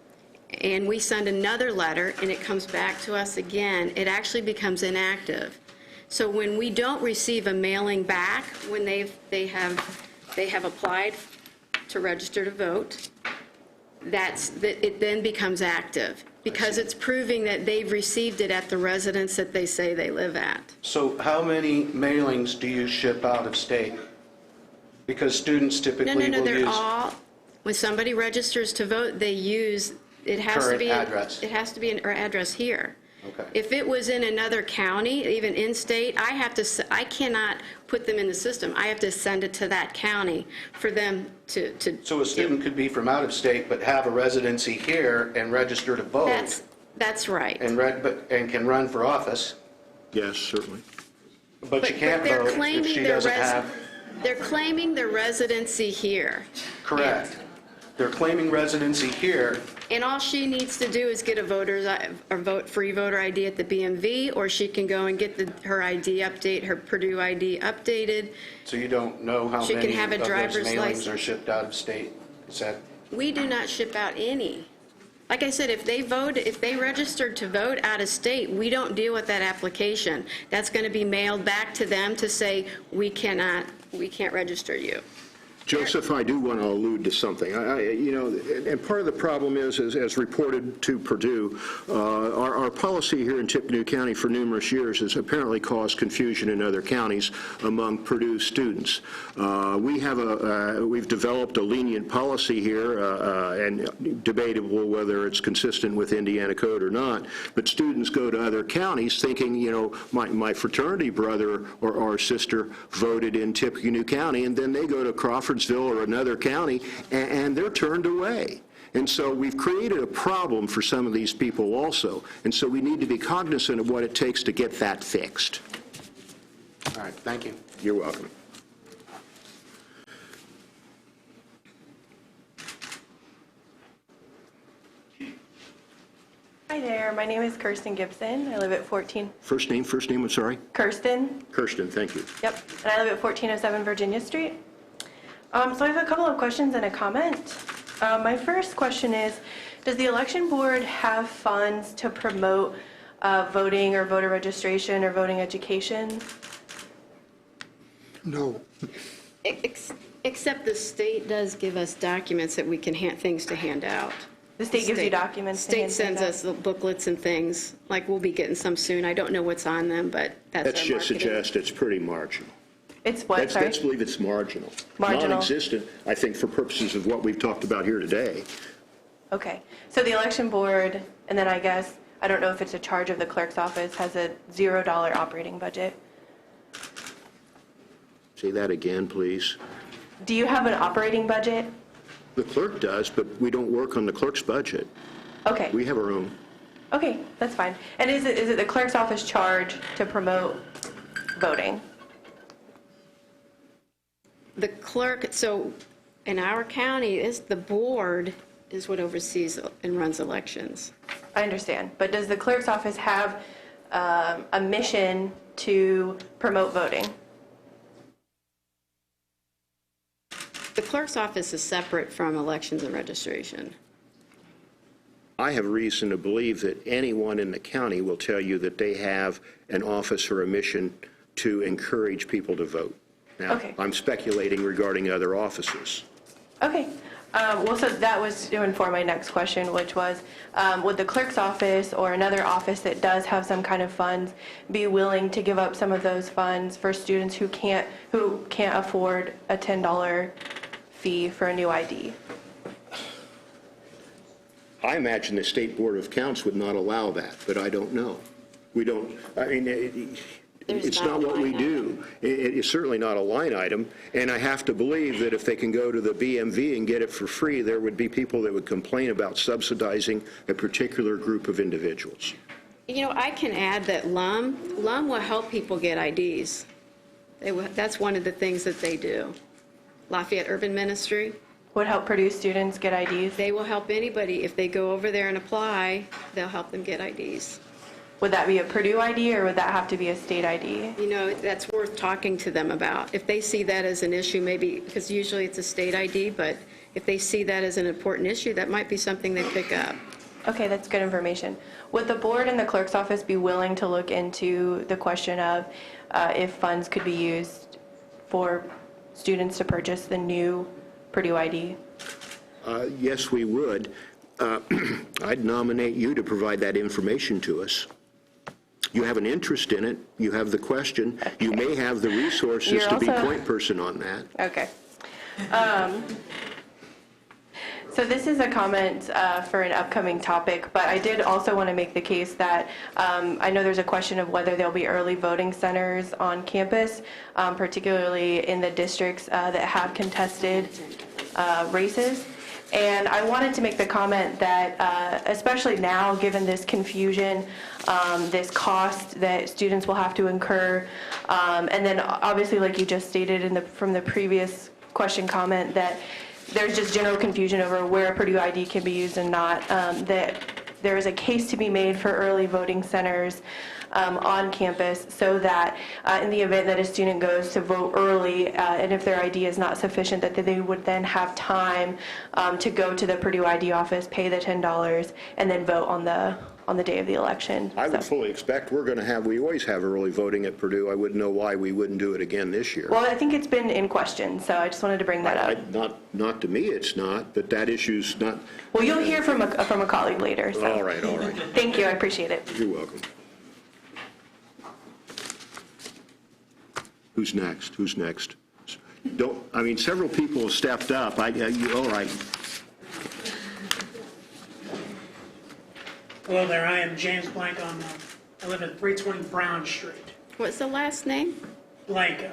Speaker 1: and we send another letter and it comes back to us again, it actually becomes inactive. So when we don't receive a mailing back, when they have applied to register to vote, it then becomes active, because it's proving that they've received it at the residence that they say they live at.
Speaker 11: So how many mailings do you ship out of state? Because students typically will use...
Speaker 1: No, they're all, when somebody registers to vote, they use, it has to be...
Speaker 11: Current address.
Speaker 1: It has to be an address here.
Speaker 11: Okay.
Speaker 1: If it was in another county, even in-state, I cannot put them in the system. I have to send it to that county for them to...
Speaker 11: So a student could be from out of state but have a residency here and register to vote
Speaker 1: That's right.
Speaker 11: and can run for office,
Speaker 2: Yes, certainly.
Speaker 11: but you can't
Speaker 1: they're
Speaker 11: vote if
Speaker 1: claiming
Speaker 11: she
Speaker 1: their
Speaker 11: doesn't have...
Speaker 1: They're claiming their residency here.
Speaker 11: Correct. They're claiming residency here.
Speaker 1: And all she needs to do is get a free voter ID at the BMV, or she can go and get her ID her Purdue ID updated.
Speaker 11: So you don't know how
Speaker 1: She
Speaker 11: many
Speaker 1: can have a
Speaker 11: of those
Speaker 1: driver's
Speaker 11: mailings
Speaker 1: license.
Speaker 11: are shipped out of state? Is that...
Speaker 1: We do not ship out any. Like I said, if they registered to vote out of state, we don't deal with that application. That's going to be mailed back to them to say, we can't register you.
Speaker 2: Joseph, I do want to allude to something. And part of the problem is, as reported to Purdue, our policy here in Tippecanoe County for numerous years has apparently caused confusion in other counties among Purdue students. We've developed a lenient policy here, and debatable whether it's consistent with Indiana code or not, but students go to other counties thinking, my fraternity brother or sister voted in Tippecanoe County, and then they go to Crawfordsville or another county, and they're turned away. And so we've created a problem for some of these people also, and so we need to be cognizant of what it takes to get that fixed.
Speaker 11: All right, thank you.
Speaker 2: You're welcome.
Speaker 12: Hi there, my name is Kirsten Gibson. I live at 14...
Speaker 2: First name, I'm sorry?
Speaker 12: Kirsten.
Speaker 2: Kirsten, thank you.
Speaker 12: Yep, and I live at 1407 Virginia Street. So I have a couple of questions and a comment. My first question is, does the election board have funds to promote voting or voter registration or voting education?
Speaker 3: No.
Speaker 1: Except the state does give us documents that we can things to hand out.
Speaker 12: The state gives you documents to
Speaker 1: State
Speaker 12: hand
Speaker 1: sends
Speaker 12: out?
Speaker 1: us the booklets and things, like we'll be getting some soon. I don't know what's on them, but that's
Speaker 2: Let's
Speaker 1: our
Speaker 2: just
Speaker 1: marketing.
Speaker 2: suggest it's pretty marginal.
Speaker 12: It's what, sorry?
Speaker 2: Let's believe it's marginal.
Speaker 12: Marginal.
Speaker 2: Non-existent, I think, for purposes of what we've talked about here today.
Speaker 12: Okay, so the election board, and then I guess, I don't know if it's a charge of the clerk's office, has a $0 operating budget.
Speaker 2: Say that again, please.
Speaker 12: Do you have an operating budget?
Speaker 2: The clerk does, but we don't work on the clerk's budget.
Speaker 12: Okay.
Speaker 2: We have our own.
Speaker 12: Okay, that's fine. And is it the clerk's office charge to promote voting?
Speaker 1: The clerk, so in our county, the board is what oversees and runs elections.
Speaker 12: I understand, but does the clerk's office have a mission to promote voting?
Speaker 1: The clerk's office is separate from elections and registration.
Speaker 2: I have reason to believe that anyone in the county will tell you that they have an office or a mission to encourage people to vote. Now,
Speaker 12: Okay.
Speaker 2: I'm speculating regarding other offices.
Speaker 12: Okay. Well, so that was to inform my next question, which was, would the clerk's office or another office that does have some kind of funds be willing to give up some of those funds for students who can't afford a $10 fee for a new ID?
Speaker 2: I imagine the State Board of Accounts would not allow that, but I don't know. We don't, I mean, it's not what we do. It's certainly not a line item, and I have to believe that if they can go to the BMV and get it for free, there would be people that would complain about subsidizing a particular group of individuals.
Speaker 1: I can add that LUM will help people get IDs. That's one of the things that they do. Lafayette Urban Ministry.
Speaker 12: Would help Purdue students get IDs?
Speaker 1: They will help anybody. If they go over there and apply, they'll help them get IDs.
Speaker 12: Would that be a Purdue ID or would that have to be a state ID?
Speaker 1: That's worth talking to them about. If they see that as an issue, maybe, because usually it's a state ID, but if they see that as an important issue, that might be something they pick up.
Speaker 12: Okay, that's good information. Would the board and the clerk's office be willing to look into the question of if funds could be used for students to purchase the new Purdue ID?
Speaker 2: Yes, we would. I'd nominate you to provide that information to us. You have an interest in it. You have the question. You may have the resources
Speaker 12: You're
Speaker 2: to be
Speaker 12: also-
Speaker 2: point person on that.
Speaker 12: Okay. So this is a comment for an upcoming topic, but I did also want to make the case that I know there's a question of whether there'll be early voting centers on campus, particularly in the districts that have contested races. And I wanted to make the comment that, especially now, given this confusion, this cost that students will have to incur, and then obviously, like you just stated from the previous question comment, that there's just general confusion over where Purdue ID can be used and not, that there is a case to be made for early voting centers on campus, so that in the event that a student goes to vote early, and if their ID is not sufficient, that they would then have time to go to the Purdue ID office, pay the $10, and then vote on the day of the election.
Speaker 2: I would fully expect we always have early voting at Purdue. I wouldn't know why we wouldn't do it again this year.
Speaker 12: Well, I think it's been in question, so I just wanted to bring that up.
Speaker 2: Not to me, it's not, but that issue's not.
Speaker 12: Well, you'll hear from a colleague later, so.
Speaker 2: All right.
Speaker 12: Thank you, I appreciate it.
Speaker 2: You're welcome. Who's next? Several people have stepped up. All right.
Speaker 4: Hello there, I am James Blanco. I live at 320 Brown Street,
Speaker 1: What's the last name?
Speaker 4: Blanco.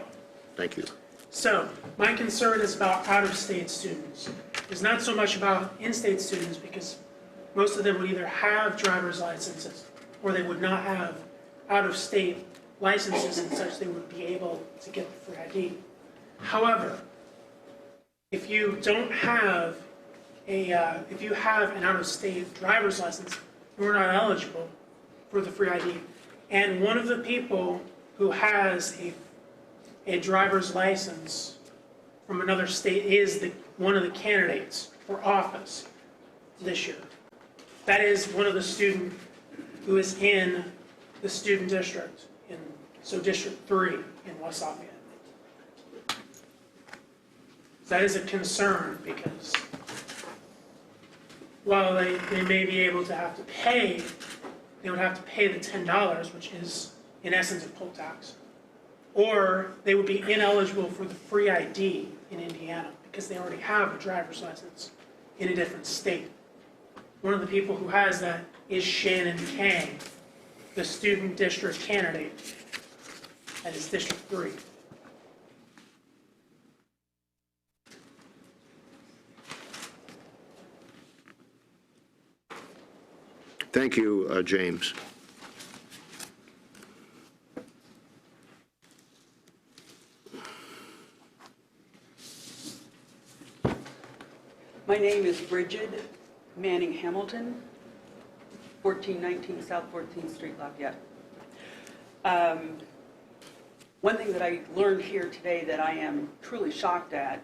Speaker 2: Thank you.
Speaker 4: So, my concern is about out-of-state students. It's not so much about in-state students, because most of them would either have driver's licenses or they would not have out-of-state licenses and such, they would be able to get the free ID. However, if you don't have if you have an out-of-state driver's license, you're not eligible for the free ID. And one of the people who has a driver's license from another state is one of the candidates for office this year. That is one of the student who is in the student district, so District 3 in West Lafayette. That is a concern, because while they may be able to have to pay, they would have to pay the $10, which is in essence a poll tax. Or they would be ineligible for the free ID in Indiana because they already have a driver's license in a different state. One of the people who has that is Shannon Kang, the student district candidate. That is District 3.
Speaker 2: Thank you, James.
Speaker 13: My name is Bridget Manning Hamilton, 1419 South 14th Street, Lafayette. One thing that I learned here today that I am truly shocked at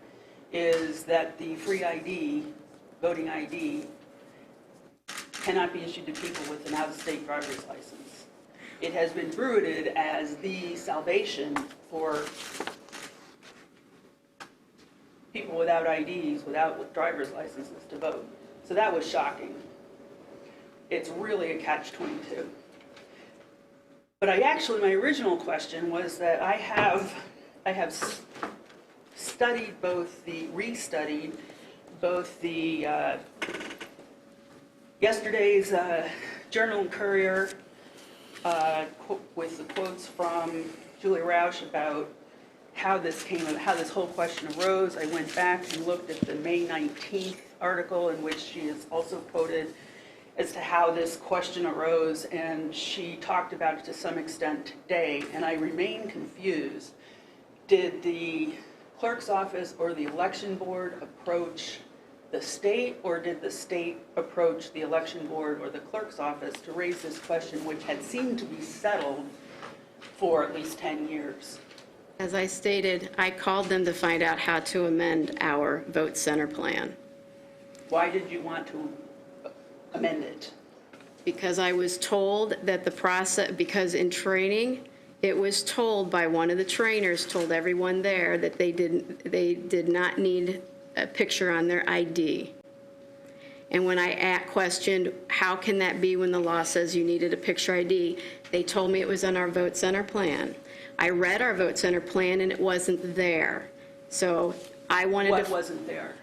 Speaker 13: is that the free ID, voting ID, cannot be issued to people with an out-of-state driver's license. It has been bruited as the salvation for people without IDs, with driver's licenses to vote. So that was shocking. It's really a catch-22. But my original question was that I have studied restudied both the yesterday's Journal and Courier with the quotes from Julie Roush about how this whole question arose. I went back and looked at the May 19th article in which she is also quoted as to how this question arose, and she talked about it to some extent today, and I remain confused. Did the clerk's office or the election board approach the state, or did the state approach the election board or the clerk's office to raise this question, which had seemed to be settled for at least 10 years?
Speaker 1: As I stated, I called them to find out how to amend our vote center plan.
Speaker 13: Why did you want to amend it?
Speaker 1: because I was told that the process, because in training, it was told by one of the trainers, told everyone there that they did not need a picture on their ID. And when I questioned, how can that be when the law says you needed a picture ID, they told me it was on our vote center plan. I read our vote center plan and it wasn't there. So I wanted to...
Speaker 13: What wasn't there?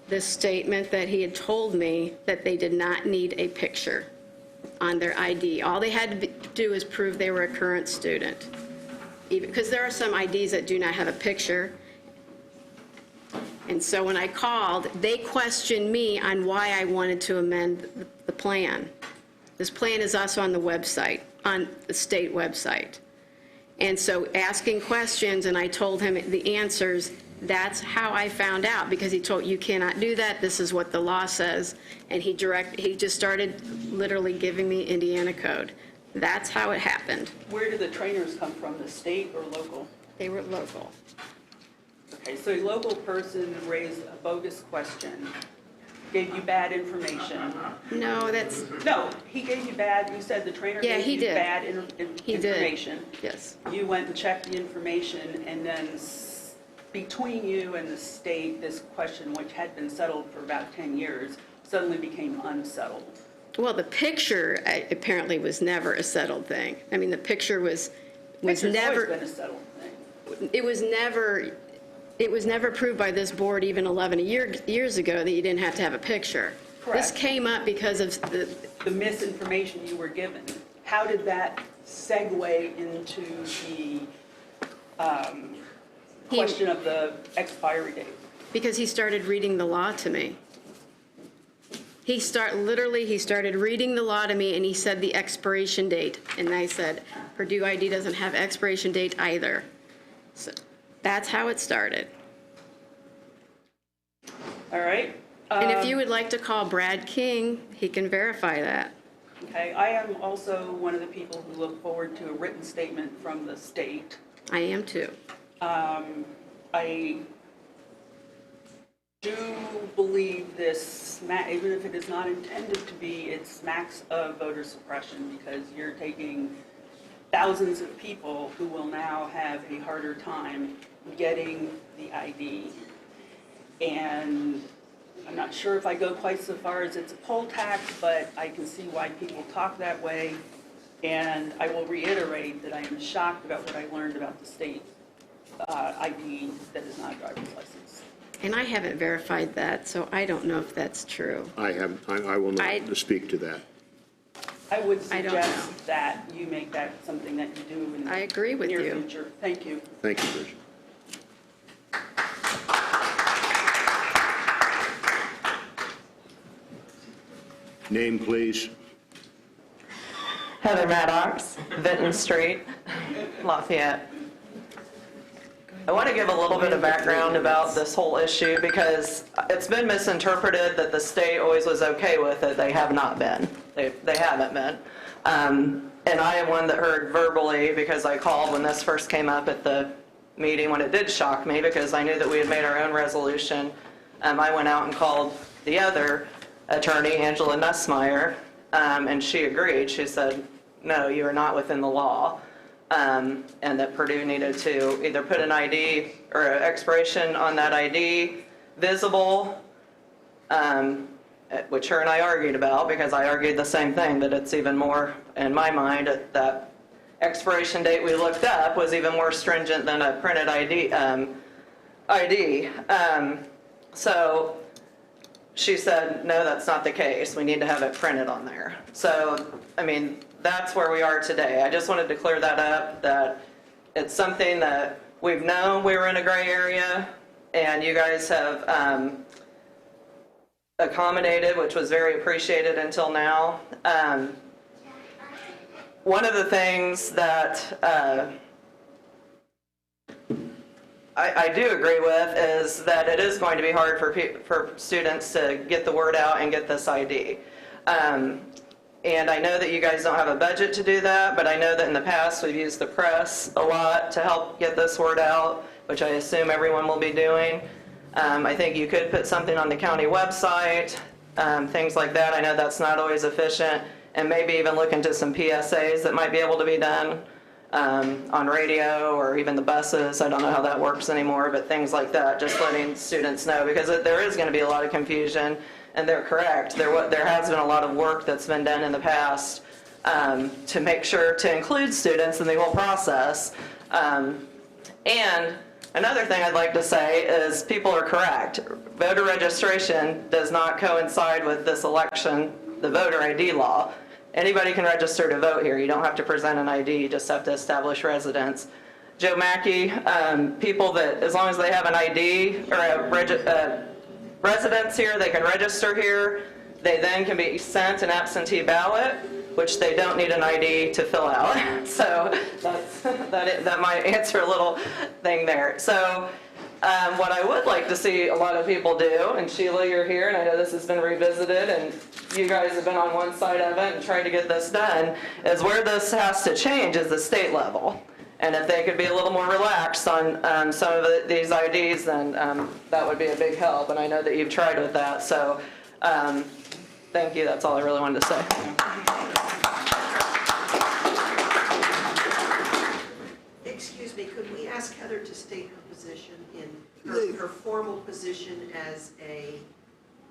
Speaker 1: The statement that he had told me that they did not need a picture on their ID. All they had to do is prove they were a current student. Because there are some IDs that do not have a picture. And so when I called, they questioned me on why I wanted to amend the plan. This plan is also on the website, on the state website. And so asking questions, and I told him the answers, that's how I found out, because he told, you cannot do that, this is what the law says. And he just started literally giving me Indiana code. That's how it happened.
Speaker 13: Where did the trainers come from, the state or local?
Speaker 1: They were local.
Speaker 13: Okay, so a local person raised a bogus question, gave you bad information.
Speaker 1: No, that's...
Speaker 13: No, he gave you bad, you said the trainer
Speaker 1: Yeah,
Speaker 13: gave
Speaker 1: he
Speaker 13: you
Speaker 1: did.
Speaker 13: bad
Speaker 1: He did.
Speaker 13: information.
Speaker 1: Yes.
Speaker 13: You went and checked the information, and then between you and the state, this question, which had been settled for about 10 years, suddenly became unsettled.
Speaker 1: Well, the picture apparently was never a settled thing. I mean, the picture was
Speaker 13: Picture's
Speaker 1: never...
Speaker 13: always been a settled thing.
Speaker 1: It was never approved by this board even 11 years ago that you didn't have to have a picture.
Speaker 13: Correct.
Speaker 1: This came up because of
Speaker 13: The misinformation you were given. How did that segue into the question of the expiry date?
Speaker 1: because he started reading the law to me. He started reading the law to me, and he said the expiration date. And I said, Purdue ID doesn't have expiration date either. So that's how it started.
Speaker 13: All right.
Speaker 1: And if you would like to call Brad King, he can verify that.
Speaker 13: Okay, I am also one of the people who look forward to a written statement from the state.
Speaker 1: I am too.
Speaker 13: I do believe this, even if it is not intended to be, it smacks of voter suppression, because you're taking thousands of people who will now have a harder time getting the ID. And I'm not sure if I go quite so far as it's a poll tax, but I can see why people talk that way. And I will reiterate that I am shocked about what I learned about the state ID that is not a driver's license.
Speaker 1: And I haven't verified that, so I don't know if that's true.
Speaker 2: I will not speak to that.
Speaker 13: I would
Speaker 1: I don't know.
Speaker 13: suggest that you make that something that you do in
Speaker 1: I agree with
Speaker 13: the near
Speaker 1: you.
Speaker 13: future. Thank you.
Speaker 2: Thank you, Bridget. Name, please.
Speaker 14: Heather Maddox, Vinton Street, Lafayette. I want to give a little bit of background about this whole issue because it's been misinterpreted that the state always was okay with it. They have not been. They haven't been. And I am one that heard verbally because I called when this first came up at the meeting when it did shock me because I knew that we had made our own resolution. I went out and called the other attorney, Angela Nussmeyer, and she agreed. She said, no, you are not within the law. And that Purdue needed to either put an ID or an expiration on that ID visible, which her and I argued about because I argued the same thing, that it's even more, in my mind, that expiration date we looked up was even more stringent than a printed ID. So she said, no, that's not the case. We need to have it printed on there. So, I mean, that's where we are today. I just wanted to clear that up, that it's something that we've known we were in a gray area, and you guys have accommodated, which was very appreciated until now. One of the things that I do agree with is that it is going to be hard for students to get the word out and get this ID. And I know that you guys don't have a budget to do that, but I know that in the past we've used the press a lot to help get this word out, which I assume everyone will be doing. I think you could put something on the county website, things like that. I know that's not always efficient. and maybe even look into some PSAs that might be able to be done on radio or even the buses. I don't know how that works anymore, but things like that, just letting students know, because there is going to be a lot of confusion, and they're correct. There has been a lot of work that's been done in the past to make sure to include students in the whole process. And another thing I'd like to say is people are correct. Voter registration does not coincide with this election, the voter ID law. Anybody can register to vote here. You don't have to present an ID, you just have to establish residence. Joe Mackey, people that, as long as they have an ID or a residence here, they can register here. They then can be sent an absentee ballot, which they don't need an ID to fill out. So that might answer a little thing there. So what I would like to see a lot of people do, and Sheila, you're here, and I know this has been revisited, and you guys have been on one side of it and tried to get this done, is where this has to change is the state level. And if they could be a little more relaxed on some of these IDs, then that would be a big help. And I know that you've tried with that. So thank you. That's all I really wanted to say.
Speaker 5: Excuse me, could we ask Heather to state her position in her formal position as a,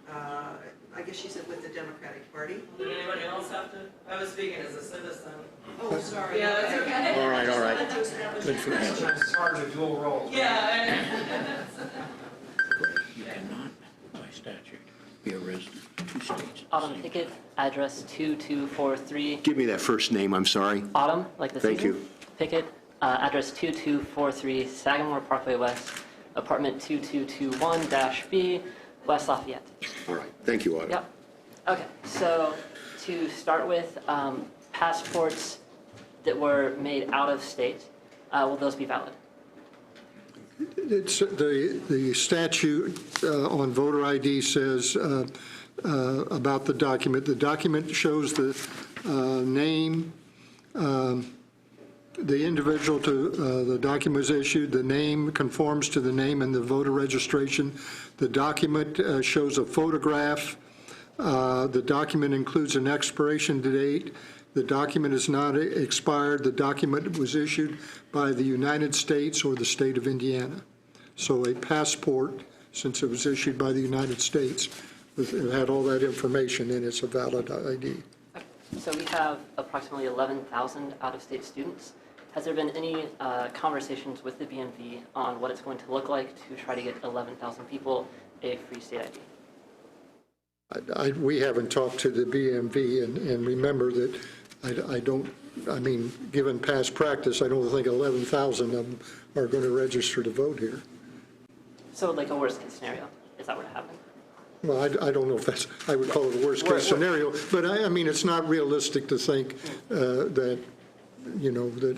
Speaker 5: I guess she said with the Democratic Party?
Speaker 14: Did anybody else have to? I was speaking as a citizen.
Speaker 5: Oh, sorry.
Speaker 14: Yeah, that's okay.
Speaker 2: All right, all right. Good for you.
Speaker 11: It's part of the dual role.
Speaker 14: Yeah.
Speaker 2: You cannot, by statute, be a resident of 2 states.
Speaker 15: Autumn Pickett, address 2243.
Speaker 2: Give me that first name, I'm sorry.
Speaker 15: Autumn, like the season.
Speaker 2: Thank you.
Speaker 15: Pickett, address 2243 Sagamore Parkway West, apartment 2221-B, West Lafayette.
Speaker 2: All right, thank you, Autumn.
Speaker 15: Yep. Okay, so to start with, passports that were made out of state, will those be valid?
Speaker 3: It's the statute on voter ID says about the document. The document shows the name, the individual to the document was issued, the name conforms to the name in the voter registration. The document shows a photograph. The document includes an expiration date. The document is not expired. The document was issued by the United States or the state of Indiana. So a passport, since it was issued by the United States, it had all that information and it's a valid ID.
Speaker 15: So we have approximately 11,000 out-of-state students. Has there been any conversations with the BMV on what it's going to look like to try to get 11,000 people a free state ID?
Speaker 3: We haven't talked to the BMV, and remember that given past practice, I don't think 11,000 of them are going to register to vote here.
Speaker 15: So like a worst case scenario, is that what happened?
Speaker 3: Well, I don't know if that's, I would call it a worst case scenario, but I mean, it's not realistic to think that, that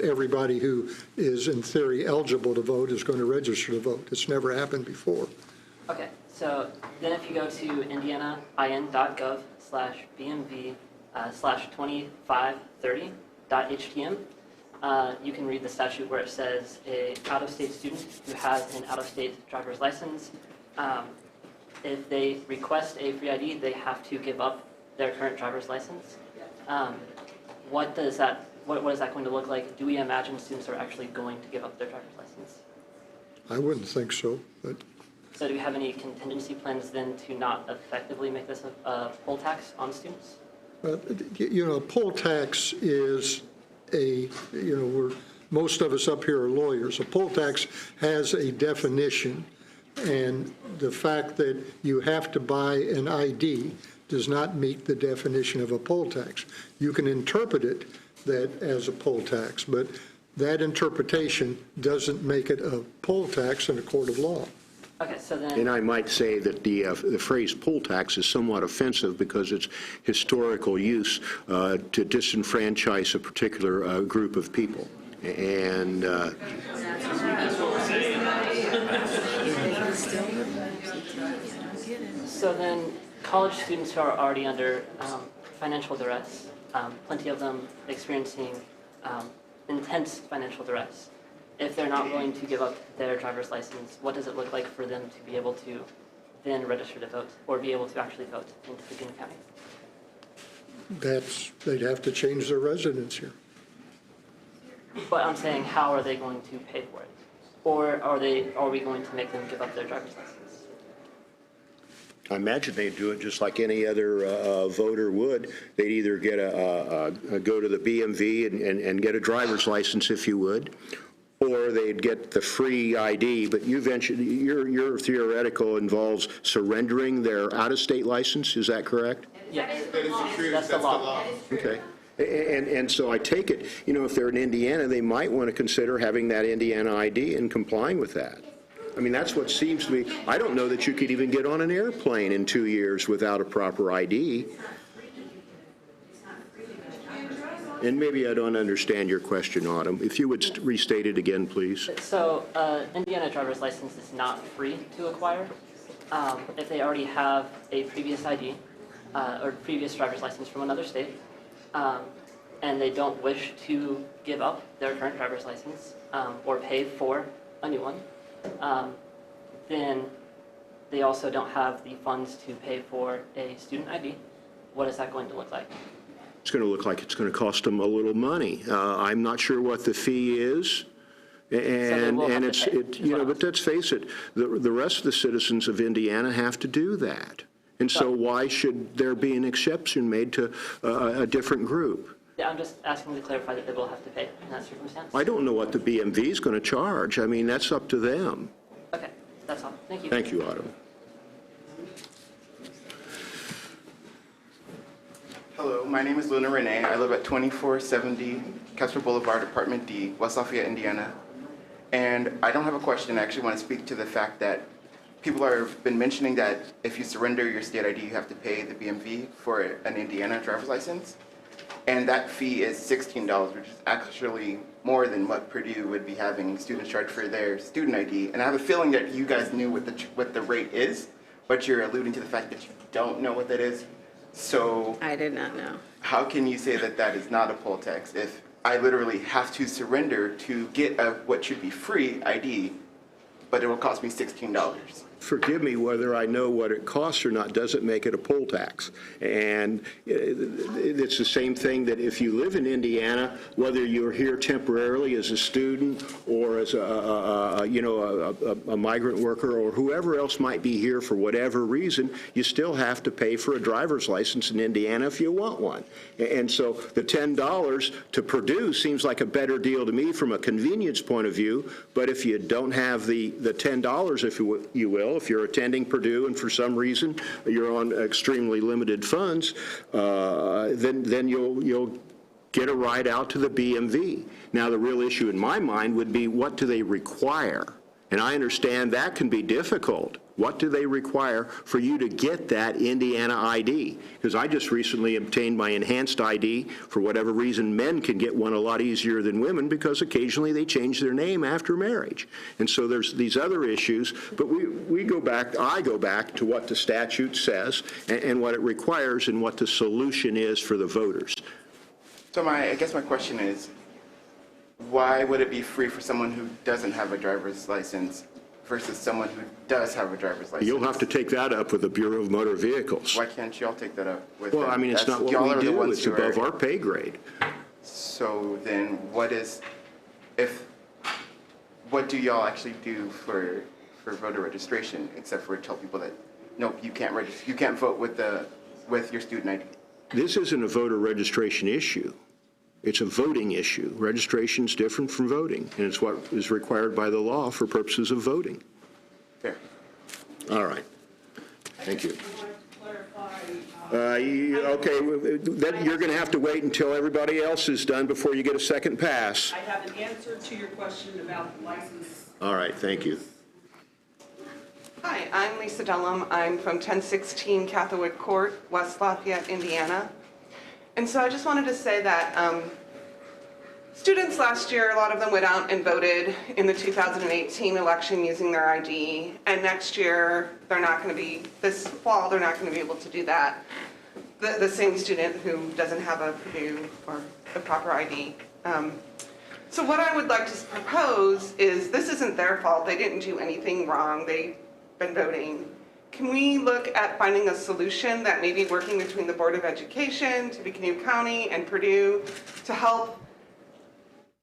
Speaker 3: everybody who is in theory eligible to vote is going to register to vote. It's never happened before.
Speaker 15: Okay, so then if you go to indianain.gov/BMV/2530.htm, you can read the statute where it says a out-of-state student who has an out-of-state driver's license, if they request a free ID, they have to give up their current driver's license. What is that going to look like? Do we imagine students are actually going to give up their driver's license?
Speaker 3: I wouldn't think so, but.
Speaker 15: So do we have any contingency plans then to not effectively make this a poll tax on students?
Speaker 3: Poll tax is most of us up here are lawyers. A poll tax has a definition, and the fact that you have to buy an ID does not meet the definition of a poll tax. You can interpret it as a poll tax, but that interpretation doesn't make it a poll tax in a court of law.
Speaker 15: Okay, so then.
Speaker 2: And I might say that the phrase poll tax is somewhat offensive because it's historical use to disenfranchise a particular group of people. And
Speaker 15: So then college students who are already under financial duress, plenty of them experiencing intense financial duress. If they're not willing to give up their driver's license, what does it look like for them to be able to then register to vote or be able to actually vote in Coon County?
Speaker 3: they'd have to change their residence here.
Speaker 15: But I'm saying, how are they going to pay for it? Or are we going to make them give up their driver's license?
Speaker 2: I imagine they'd do it just like any other voter would. They'd either get go to the BMV and get a driver's license, if you would, or they'd get the free ID. But you mentioned your theoretical involves surrendering their out-of-state license. Is that correct?
Speaker 15: Yes. That's the law.
Speaker 2: Okay. And so I take it, if they're in Indiana, they might want to consider having that Indiana ID and complying with that. I mean, that's what seems to me. I don't know that you could even get on an airplane in 2 years without a proper ID. And maybe I don't understand your question, Autumn. If you would restate it again, please.
Speaker 15: So, Indiana driver's license is not free to acquire. If they already have a previous ID or previous driver's license from another state, and they don't wish to give up their current driver's license or pay for a new one, then they also don't have the funds to pay for a student ID. What is that going to look like?
Speaker 2: It's going to look like it's going to cost them a little money. I'm not sure what the fee is. And but let's face it, the rest of the citizens of Indiana have to do that. And so why should there be an exception made to a different group?
Speaker 15: Yeah, I'm just asking to clarify that they will have to pay in that circumstance.
Speaker 2: I don't know what the BMV is going to charge. I mean, that's up to them.
Speaker 15: Okay, that's all. Thank you.
Speaker 2: Thank you, Autumn.
Speaker 16: Hello, my name is Luna Renee. I live at 2470 Kessler Boulevard, Apartment D, West Lafayette, Indiana. And I don't have a question. I actually want to speak to the fact that people have been mentioning that if you surrender your state ID, you have to pay the BMV for an Indiana driver's license. And that fee is $16, which is actually more than what Purdue would be having students charge for their student ID. And I have a feeling that you guys knew what the rate is, but you're alluding to the fact that you don't know what that is. So
Speaker 1: I did not know.
Speaker 16: How can you say that that is not a poll tax if I literally have to surrender to get a what should be free ID, but it will cost me $16?
Speaker 2: Forgive me, whether I know what it costs or not doesn't make it a poll tax. And it's the same thing that if you live in Indiana, whether you're here temporarily as a student or as a migrant worker or whoever else might be here for whatever reason, you still have to pay for a driver's license in Indiana if you want one. And so the $10 to Purdue seems like a better deal to me from a convenience point of view, but if you don't have the $10, if you will, if you're attending Purdue and for some reason you're on extremely limited funds, then you'll get a ride out to the BMV. Now, the real issue in my mind would be, what do they require? And I understand that can be difficult. What do they require for you to get that Indiana ID? Because I just recently obtained my enhanced ID. For whatever reason, men can get one a lot easier than women because occasionally they change their name after marriage. And so there's these other issues, but I go back to what the statute says and what it requires and what the solution is for the voters.
Speaker 16: So I guess my question is, why would it be free for someone who doesn't have a driver's license versus someone who does have a driver's license?
Speaker 2: You'll have to take that up with the Bureau of Motor Vehicles.
Speaker 16: Why can't y'all take that up with
Speaker 2: Well,
Speaker 16: them?
Speaker 2: I mean, it's not what we do. It's above our pay grade.
Speaker 16: So then what do y'all actually do for voter registration except for tell people that, nope, you can't register, you can't vote with your student ID?
Speaker 2: This isn't a voter registration issue. It's a voting issue. Registration is different from voting, and it's what is required by the law for purposes of voting.
Speaker 16: Fair.
Speaker 2: All right. Thank you. Okay, then you're going to have to wait until everybody else is done before you get a second pass.
Speaker 13: I have an answer to your question about the license.
Speaker 2: All right, thank you.
Speaker 17: Hi, I'm Lisa Dellum. I'm from 1016 Catherwood Court, West Lafayette, Indiana. And so I just wanted to say that students last year, a lot of them went out and voted in the 2018 election using their ID. And next year, this fall, they're not going to be able to do that. The same student who doesn't have a Purdue or the proper ID. So what I would like to propose is, this isn't their fault. They didn't do anything wrong. They've been voting. can we look at finding a solution that maybe working between the Board of Education, Tippecanoe County, and Purdue to help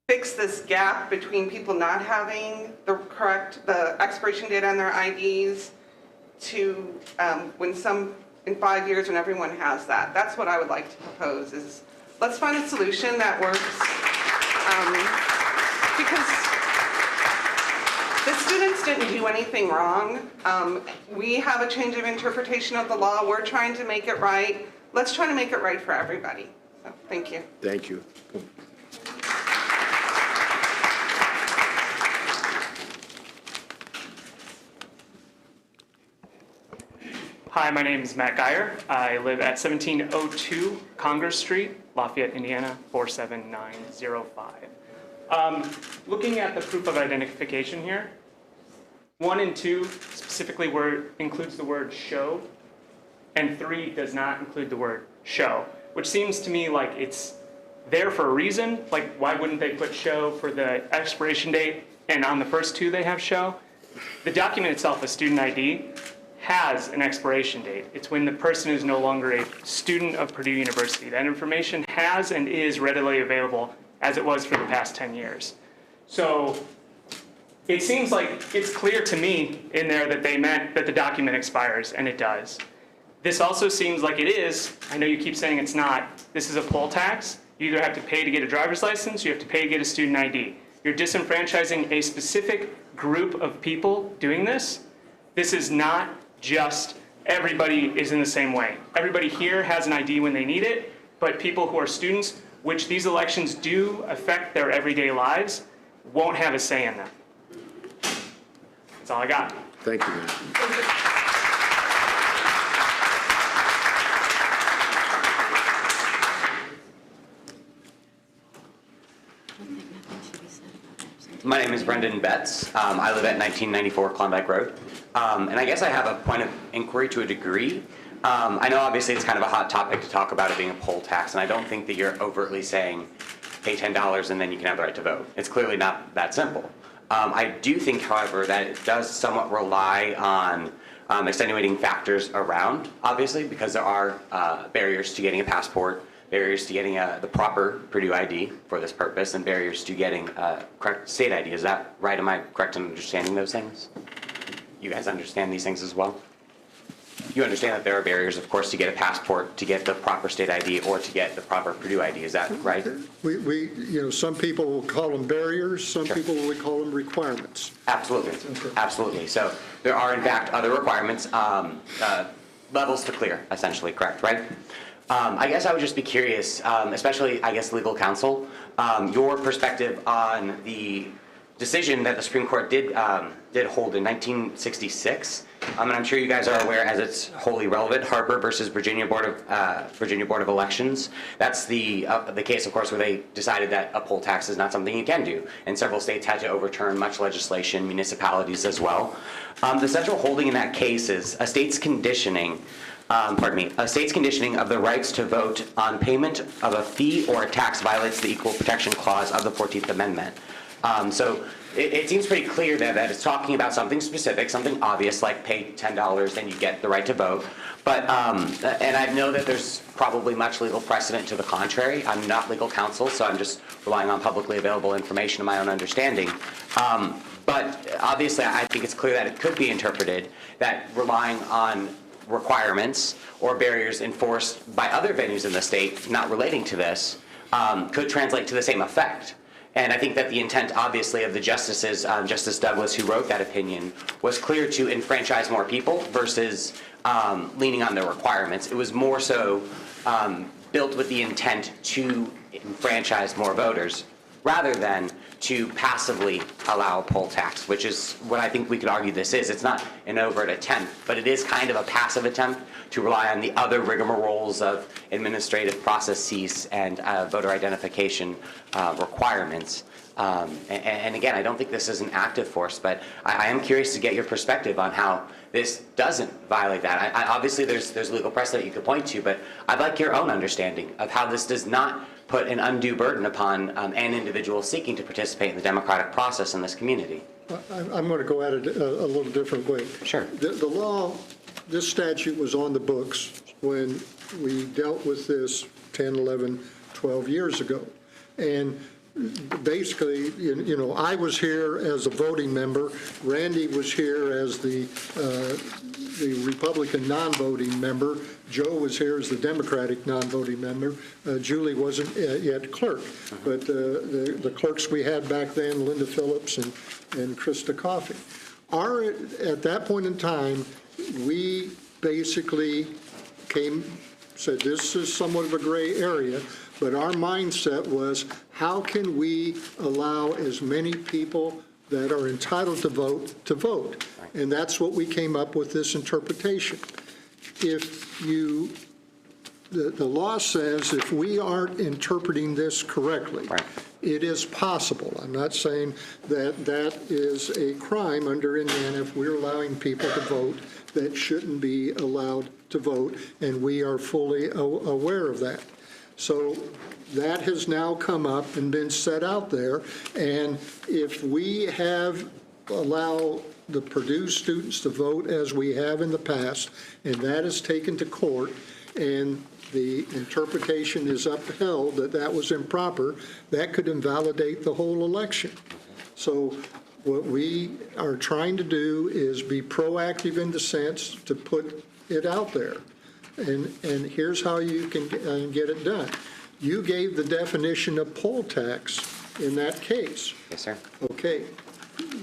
Speaker 17: fix this gap between people not having the expiration date on their IDs to in 5 years when everyone has that. That's what I would like to propose is let's find a solution that works because the students didn't do anything wrong. We have a change of interpretation of the law. We're trying to make it right. Let's try to make it right for everybody. So, thank you.
Speaker 2: Thank you.
Speaker 18: Hi, my name is Matt Geyer. I live at 1702 Congress Street, Lafayette, Indiana, 47905. Looking at the proof of identification here, 1 and 2 specifically includes the word show, and 3 does not include the word show, which seems to me like it's there for a reason. Like, why wouldn't they put show for the expiration date, and on the first 2 they have show? The document itself, a student ID, has an expiration date. It's when the person is no longer a student of Purdue University. That information has and is readily available as it was for the past 10 years. So it seems like it's clear to me in there that they meant that the document expires, and it does. This also seems like it is. I know you keep saying it's not. This is a poll tax. You either have to pay to get a driver's license, you have to pay to get a student ID. You're disenfranchising a specific group of people doing this. This is not just everybody is in the same way. Everybody here has an ID when they need it, but people who are students, which these elections do affect their everyday lives, won't have a say in them. That's all I got.
Speaker 2: Thank you, Matt.
Speaker 19: My name is Brendan Betts. I live at 1994 Klondike Road. And I guess I have a point of inquiry to a degree. I know obviously it's kind of a hot topic to talk about it being a poll tax, and I don't think that you're overtly saying pay $10 and then you can have the right to vote. It's clearly not that simple. I do think, however, that it does somewhat rely on extenuating factors around, obviously, because there are barriers to getting a passport, barriers to getting the proper Purdue ID for this purpose, and barriers to getting correct state ID. Is that right? Am I correct in understanding those things? You guys understand these things as well? You understand that there are barriers, of course, to get a passport, to get the proper state ID, or to get the proper Purdue ID. Is that right?
Speaker 3: Some people will call them barriers, some people will call them requirements.
Speaker 19: Absolutely, absolutely. So there are, in fact, other requirements, levels to clear, essentially, correct, right? I guess I would just be curious, especially, I guess, legal counsel, your perspective on the decision that the Supreme Court did hold in 1966, and I'm sure you guys are aware, as it's wholly relevant, Harper versus Virginia Board of Elections. That's the case, of course, where they decided that a poll tax is not something you can do, and several states had to overturn much legislation, municipalities as well. The central holding in that case is a state's conditioning. A state's conditioning of the rights to vote on payment of a fee or a tax violates the Equal Protection Clause of the 14th Amendment. So it seems pretty clear that it's talking about something specific, something obvious, like pay $10 and you get the right to vote. But, and I know that there's probably much legal precedent to the contrary. I'm not legal counsel, so I'm just relying on publicly available information and my own understanding. But obviously, I think it's clear that it could be interpreted that relying on requirements or barriers enforced by other venues in the state not relating to this could translate to the same effect. And I think that the intent, obviously, of the justices, Justice Douglas, who wrote that opinion, was clear to enfranchise more people versus leaning on their requirements. It was more so built with the intent to enfranchise more voters rather than to passively allow a poll tax, which is what I think we could argue this is. It's not an overt attempt, but it is kind of a passive attempt to rely on the other rigmaroles of administrative processes and voter identification requirements. And again, I don't think this is an active force, but I am curious to get your perspective on how this doesn't violate that. Obviously, there's legal precedent you could point to, but I'd like your own understanding of how this does not put an undue burden upon an individual seeking to participate in the democratic process in this community.
Speaker 3: I'm going to go at it a little different way.
Speaker 19: Sure.
Speaker 3: The law this statute was on the books when we dealt with this 10, 11, 12 years ago. And basically, you know, I was here as a voting member. Randy was here as the Republican non-voting member. Joe was here as the Democratic non-voting member. Julie wasn't yet clerk. But the clerks we had back then, Linda Phillips and Krista Coffey. At that point in time, we basically said this is somewhat of a gray area, but our mindset was, how can we allow as many people that are entitled to vote? And that's what we came up with, this interpretation. If the law says if we aren't interpreting this correctly, it is possible. I'm not saying that that is a crime under Indiana if we're allowing people to vote that shouldn't be allowed to vote, and we are fully aware of that. So that has now come up and been set out there, and if we allow the Purdue students to vote as we have in the past, and that is taken to court, and the interpretation is upheld that that was improper, that could invalidate the whole election. So what we are trying to do is be proactive in the sense to put it out there. And here's how you can get it done. You gave the definition of poll tax in that case.
Speaker 19: Yes, sir.
Speaker 3: Okay.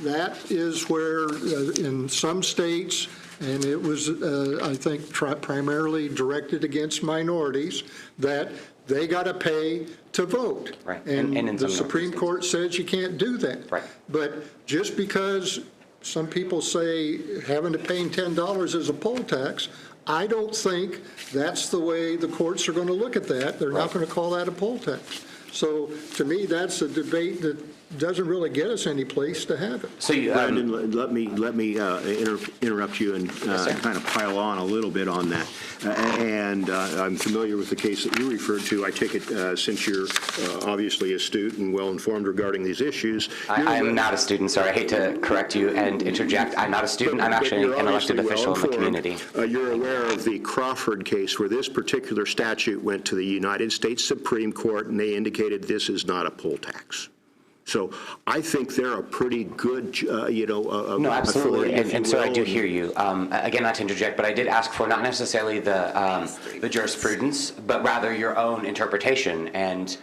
Speaker 3: That is where in some states, and it was, I think, primarily directed against minorities, that they got to pay to vote.
Speaker 19: Right.
Speaker 3: And the Supreme Court says you can't do that.
Speaker 19: Right.
Speaker 3: But just because some people say having to pay $10 is a poll tax, I don't think that's the way the courts are going to look at that. They're not going to call that a poll tax. So to me, that's a debate that doesn't really get us any place to have it.
Speaker 19: So
Speaker 2: Brandon, let me interrupt you and kind of pile on a little bit on that. And I'm familiar with the case that you referred to. I take it since you're obviously astute and well-informed regarding these issues.
Speaker 19: I am not a student, sir. I hate to correct you and interject. I'm not a student. I'm actually an elected official in the community.
Speaker 2: You're aware of the Crawford case where this particular statute went to the United States Supreme Court and they indicated this is not a poll tax. So I think they're a pretty good,
Speaker 19: No, absolutely, and so I do hear you. Again, not to interject, but I did ask for not necessarily the jurisprudence, but rather your own interpretation. And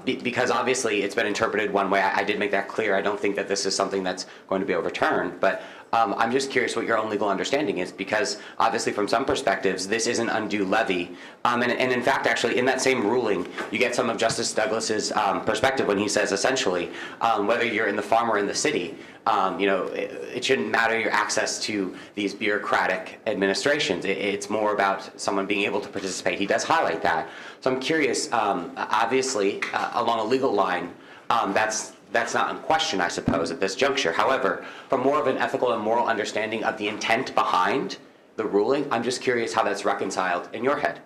Speaker 19: because obviously it's been interpreted one way, I did make that clear. I don't think that this is something that's going to be overturned, but I'm just curious what your own legal understanding is, because obviously from some perspectives, this is an undue levy. And in fact, actually, in that same ruling, you get some of Justice Douglas's perspective when he says, essentially, whether you're in the farm or in the city, it shouldn't matter your access to these bureaucratic administrations. It's more about someone being able to participate. He does highlight that. So I'm curious, obviously, along a legal line, that's not in question, I suppose, at this juncture. However, from more of an ethical and moral understanding of the intent behind the ruling, I'm just curious how that's reconciled in your head.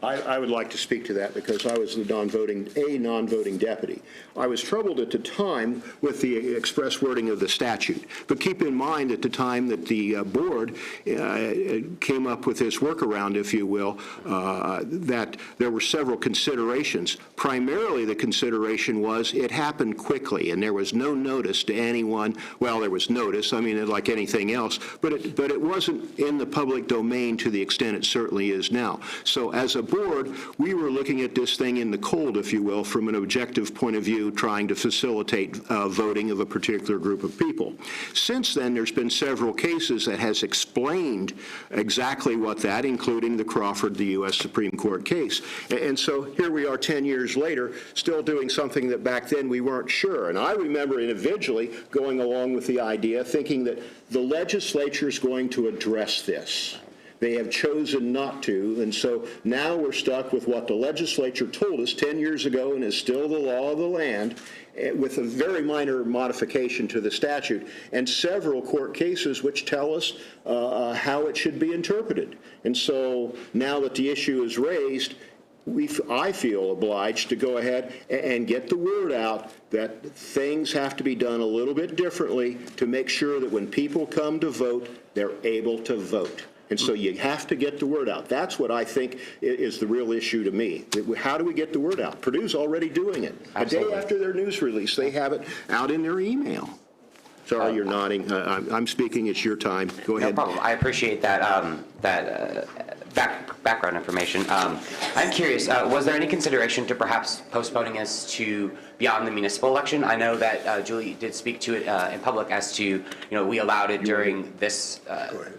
Speaker 2: I would like to speak to that because I was a non-voting deputy. I was troubled at the time with the express wording of the statute. But keep in mind at the time that the board came up with this workaround, if you will, that there were several considerations. Primarily the consideration was it happened quickly and there was no notice to anyone. Well, there was notice, I mean, like anything else, but it wasn't in the public domain to the extent it certainly is now. So as a board, we were looking at this thing in the cold, if you will, from an objective point of view, trying to facilitate voting of a particular group of people. Since then, there's been several cases that has explained exactly what that, including the Crawford, the U.S. Supreme Court case. And so here we are 10 years later, still doing something that back then we weren't sure. And I remember individually going along with the idea, thinking that the legislature is going to address this. They have chosen not to, and so now we're stuck with what the legislature told us 10 years ago and is still the law of the land, with a very minor modification to the statute, and several court cases which tell us how it should be interpreted. And so now that the issue is raised, I feel obliged to go ahead and get the word out that things have to be done a little bit differently to make sure that when people come to vote, they're able to vote. And so you have to get the word out. That's what I think is the real issue to me. How do we get the word out? Purdue's already doing it.
Speaker 19: Absolutely.
Speaker 2: A day after their news release, they have it out in their email. Sorry, you're nodding. I'm speaking. It's your time. Go ahead.
Speaker 19: No problem. I appreciate that, background information. I'm curious, was there any consideration to perhaps postponing this to beyond the municipal election? I know that Julie did speak to it in public as to, we allowed it during this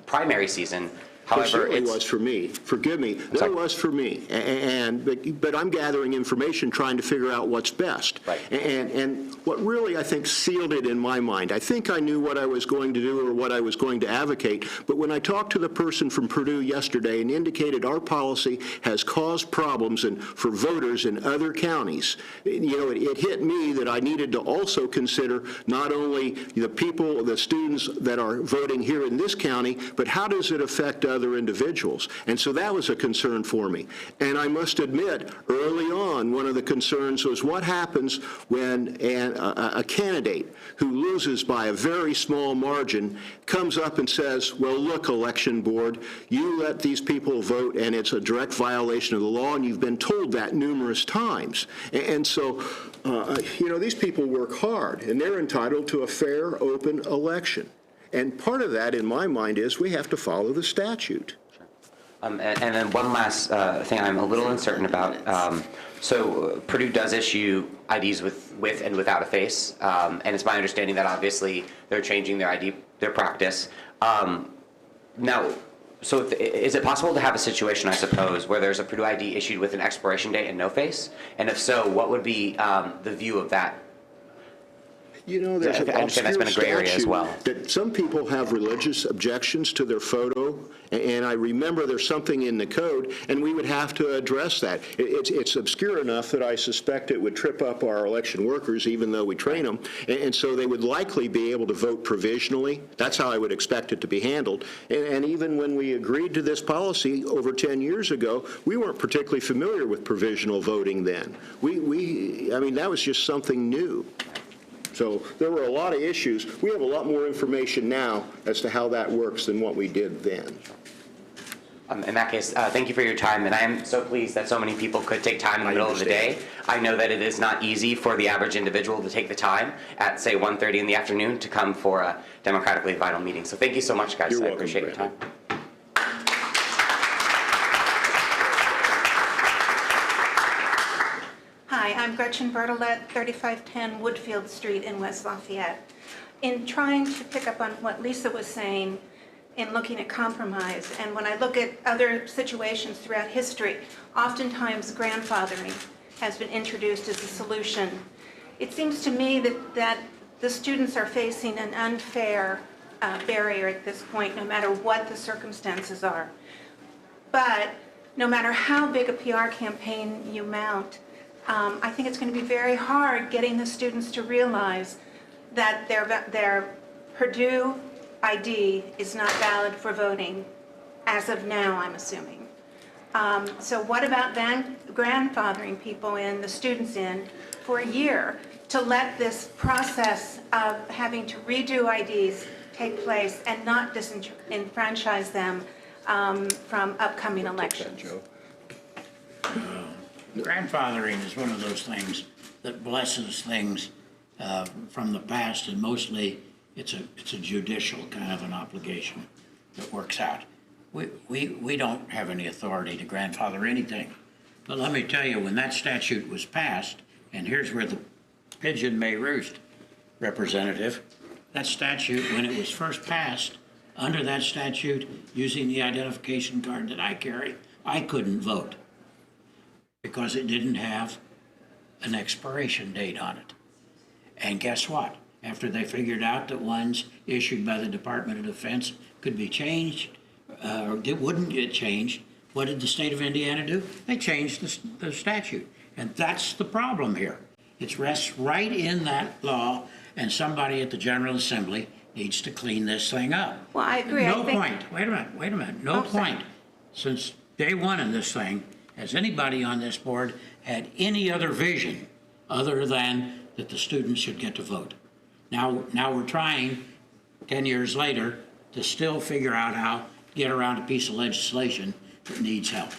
Speaker 19: primary season.
Speaker 2: It
Speaker 19: However,
Speaker 2: certainly was for me. Forgive me. That was for me. But I'm gathering information, trying to figure out what's best.
Speaker 19: Right.
Speaker 2: And what really, I think, sealed it in my mind, I think I knew what I was going to do or what I was going to advocate, but when I talked to the person from Purdue yesterday and indicated our policy has caused problems for voters in other counties, it hit me that I needed to also consider not only the people, the students that are voting here in this county, but how does it affect other individuals. And so that was a concern for me. And I must admit, early on, one of the concerns was what happens when a candidate who loses by a very small margin comes up and says, well, look, election board, you let these people vote and it's a direct violation of the law, and you've been told that numerous times. And so, these people work hard, and they're entitled to a fair, open election. And part of that, in my mind, is we have to follow the statute.
Speaker 19: and then one last thing I'm a little uncertain about. So Purdue does issue IDs with and without a face, and it's my understanding that obviously they're changing their practice. Now, so is it possible to have a situation, I suppose, where there's a Purdue ID issued with an expiration date and no face? And if so, what would be the view of that?
Speaker 2: There's an
Speaker 19: that's been a gray area as well.
Speaker 2: That some people have religious objections to their photo, and I remember there's something in the code, and we would have to address that. It's obscure enough that I suspect it would trip up our election workers, even though we train them, and so they would likely be able to vote provisionally. That's how I would expect it to be handled. And even when we agreed to this policy over 10 years ago, we weren't particularly familiar with provisional voting then. That was just something new. So there were a lot of issues. We have a lot more information now as to how that works than what we did then.
Speaker 19: In that case, thank you for your time, and I am so pleased that so many people could take time in the middle of the day. I know that it is not easy for the average individual to take the time at, say, 1:30 in the afternoon to come for a democratically vital meeting. So thank you so much, guys.
Speaker 2: You're welcome,
Speaker 19: appreciate your time.
Speaker 20: Hi, I'm Gretchen Bertolet, 3510 Woodfield Street in West Lafayette. In trying to pick up on what Lisa was saying in looking at compromise, and when I look at other situations throughout history, oftentimes grandfathering has been introduced as a solution. It seems to me that the students are facing an unfair barrier at this point, no matter what the circumstances are. But no matter how big a PR campaign you mount, I think it's going to be very hard getting the students to realize that their Purdue ID is not valid for voting, as of now, I'm assuming. So what about then grandfathering people in, the students in, for a year to let this process of having to redo IDs take place and not disenfranchise them from upcoming elections?
Speaker 21: Grandfathering is one of those things that blesses things from the past, and mostly it's a judicial kind of an obligation that works out. We don't have any authority to grandfather anything. But let me tell you, when that statute was passed, and here's where the pigeon may roost, Representative, that statute, when it was first passed, under that statute, using the identification card that I carry, I couldn't vote, because it didn't have an expiration date on it. And guess what? After they figured out that ones issued by the Department of Defense could be changed, or wouldn't get changed, what did the state of Indiana do? They changed the statute. And that's the problem here. It rests right in that law, and somebody at the General Assembly needs to clean this thing up.
Speaker 20: Well, I agree.
Speaker 21: No point. Wait a minute. No point. Since day one in this thing, has anybody on this board had any other vision other than that the students should get to vote? Now we're trying, 10 years later, to still figure out how get around a piece of legislation that needs help.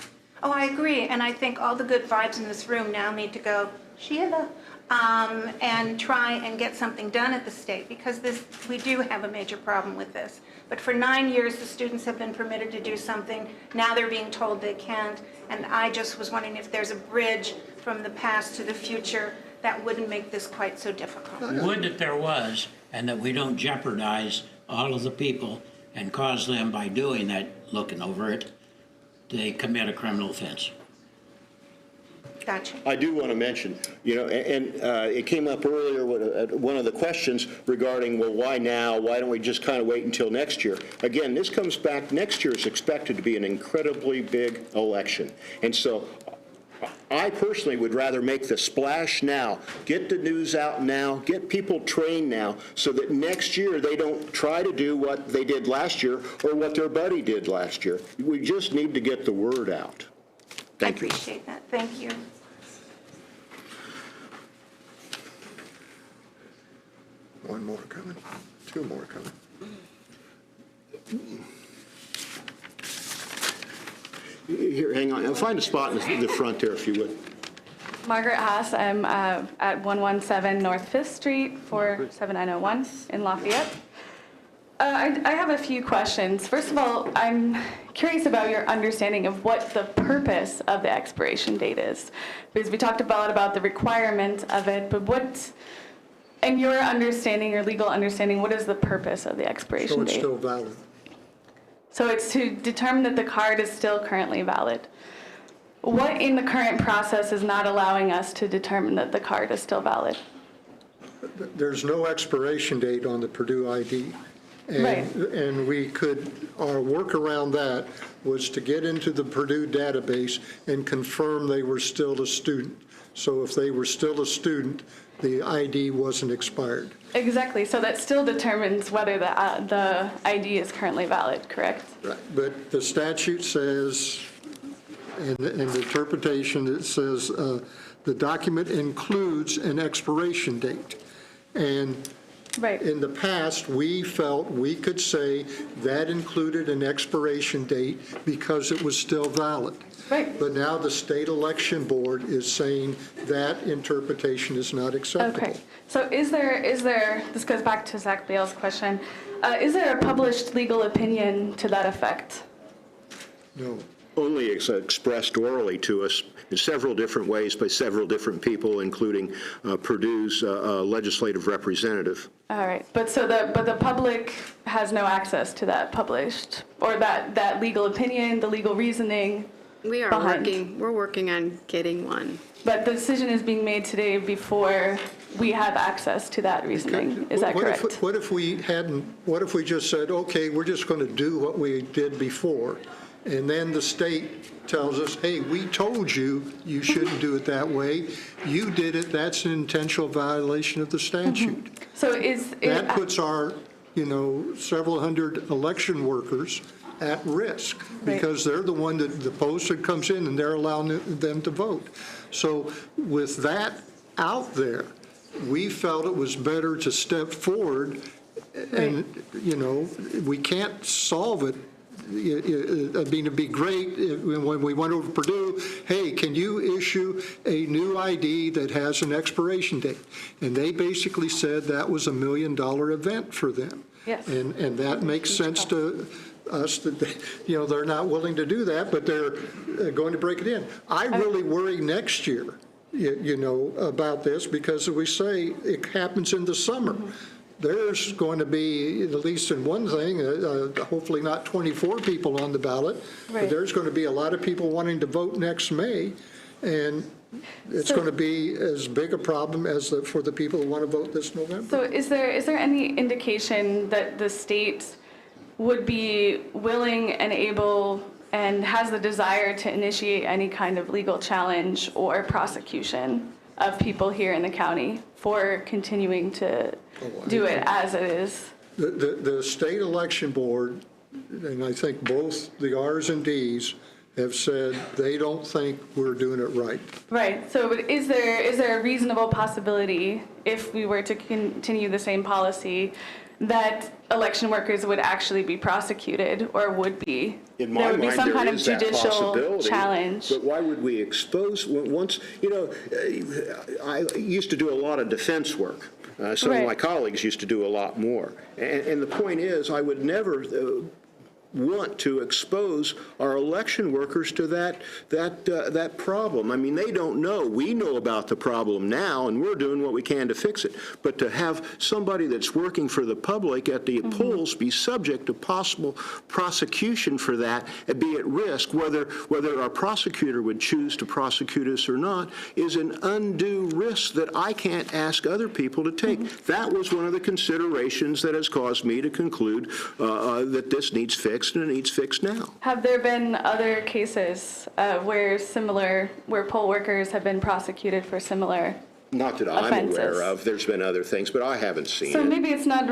Speaker 20: Oh, I agree, and I think all the good vibes in this room now need to go, Sheila, and try and get something done at the state, because we do have a major problem with this. But for 9 years, the students have been permitted to do something. Now they're being told they can't, and I just was wondering if there's a bridge from the past to the future that wouldn't make this quite so difficult.
Speaker 21: Would that there was, and that we don't jeopardize all of the people and cause them, by doing that, looking over it, they commit a criminal offense.
Speaker 20: Gotcha.
Speaker 2: I do want to mention, and it came up earlier, one of the questions regarding, well, why now? Why don't we just kind of wait until next year? Again, this comes back, next year is expected to be an incredibly big election. And so I personally would rather make the splash now, get the news out now, get people trained now, so that next year they don't try to do what they did last year or what their buddy did last year. We just need to get the word out. Thank you.
Speaker 20: I appreciate that. Thank you.
Speaker 3: One more coming, two more coming.
Speaker 2: Here, hang on. Find a spot in the front there, if you would.
Speaker 6: Margaret Haas. I'm at 117 North 5th Street, 47901 in Lafayette. I have a few questions. First of all, I'm curious about your understanding of what the purpose of the expiration date is. Because we talked a lot about the requirement of it, but what, in your understanding, your legal understanding, what is the purpose of the expiration
Speaker 3: So
Speaker 6: date?
Speaker 3: it's still valid.
Speaker 6: So it's to determine that the card is still currently valid. What in the current process is not allowing us to determine that the card is still valid?
Speaker 3: There's no expiration date on the Purdue ID. And we could, our work around that was to get into the Purdue database and confirm they were still a student. So if they were still a student, the ID wasn't expired.
Speaker 6: Exactly. So that still determines whether the ID is currently valid, correct?
Speaker 3: Right. But the statute says, in the interpretation, it says the document includes an expiration date. And in the past, we felt we could say that included an expiration date because it was still valid.
Speaker 6: Right.
Speaker 3: But now the State Election Board is saying that interpretation is not acceptable.
Speaker 6: Okay. So is there, this goes back to Zach Bale's question, is there a published legal opinion to that effect?
Speaker 3: No.
Speaker 2: Only expressed orally to us in several different ways by several different people, including Purdue's legislative representative.
Speaker 6: All right. But the public has no access to that published, or that legal opinion, the legal reasoning?
Speaker 1: We're working on getting one.
Speaker 6: But the decision is being made today before we have access to that reasoning. Is that correct?
Speaker 3: What if we just said, okay, we're just going to do what we did before, and then the state tells us, hey, we told you you shouldn't do it that way. You did it. That's an intentional violation of the statute.
Speaker 6: So
Speaker 3: that puts our, several hundred election workers at risk because they're the one that the post comes in and they're allowing them to vote. So with that out there, we felt it was better to step forward and, we can't solve it. I mean, it'd be great when we went over to Purdue, hey, can you issue a new ID that has an expiration date? And they basically said that was $1 million event for them.
Speaker 6: Yes.
Speaker 3: And that makes sense to us that, they're not willing to do that, but they're going to break it in. I really worry next year, about this because we say it happens in the summer. There's going to be, at least in one thing, hopefully not 24 people on the ballot, but there's going to be a lot of people wanting to vote next May, and it's going to be as big a problem as for the people who want to vote this November.
Speaker 6: So is there any indication that the state would be willing and able and has the desire to initiate any kind of legal challenge or prosecution of people here in the county for continuing to do it as it is?
Speaker 3: The State Election Board, and I think both the R's and D's, have said they don't think we're doing it right.
Speaker 6: Right. So is there a reasonable possibility, if we were to continue the same policy, that election workers would actually be prosecuted or would be.
Speaker 2: In my
Speaker 6: There would be
Speaker 2: mind,
Speaker 6: some
Speaker 2: there
Speaker 6: kind of
Speaker 2: is that
Speaker 6: judicial
Speaker 2: possibility.
Speaker 6: challenge.
Speaker 2: But why would we expose, once, I used to do a lot of defense work. Some of my
Speaker 6: Right.
Speaker 2: colleagues used to do a lot more. And the point is, I would never want to expose our election workers to that problem. I mean, they don't know. We know about the problem now, and we're doing what we can to fix it. But to have somebody that's working for the public at the polls be subject to possible prosecution for that and be at risk, whether our prosecutor would choose to prosecute us or not, is an undue risk that I can't ask other people to take. That was one of the considerations that has caused me to conclude that this needs fixed, and it needs fixed now.
Speaker 6: Have there been other cases where poll workers have been prosecuted for similar?
Speaker 2: Not that I'm
Speaker 6: Offenses.
Speaker 2: aware of. There's been other things, but I haven't seen
Speaker 6: So
Speaker 2: it.
Speaker 6: maybe it's not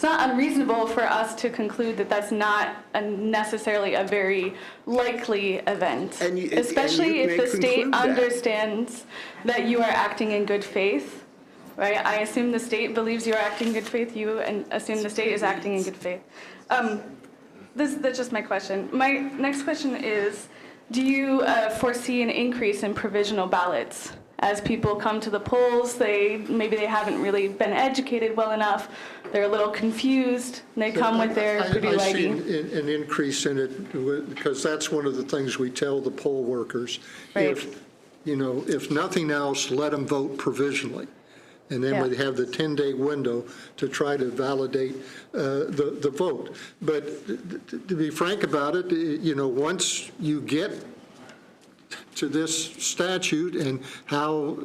Speaker 6: unreasonable for us to conclude that that's not necessarily a very likely event, especially
Speaker 2: and you
Speaker 6: if the
Speaker 2: may
Speaker 6: state
Speaker 2: conclude that.
Speaker 6: understands that you are acting in good faith. Right? I assume the state believes you're acting in good faith. You assume the state is acting in good faith. That's just my question. My next question is, do you foresee an increase in provisional ballots? As people come to the polls, maybe they haven't really been educated well enough. They're a little confused. And they come with their Purdue
Speaker 3: I see
Speaker 6: ID.
Speaker 3: an increase in it because that's one of the things we tell the poll workers.
Speaker 6: Right.
Speaker 3: If nothing else, let them vote provisionally. And then we have the 10-day window to try to validate the vote. But to be frank about it, once you get to this statute and how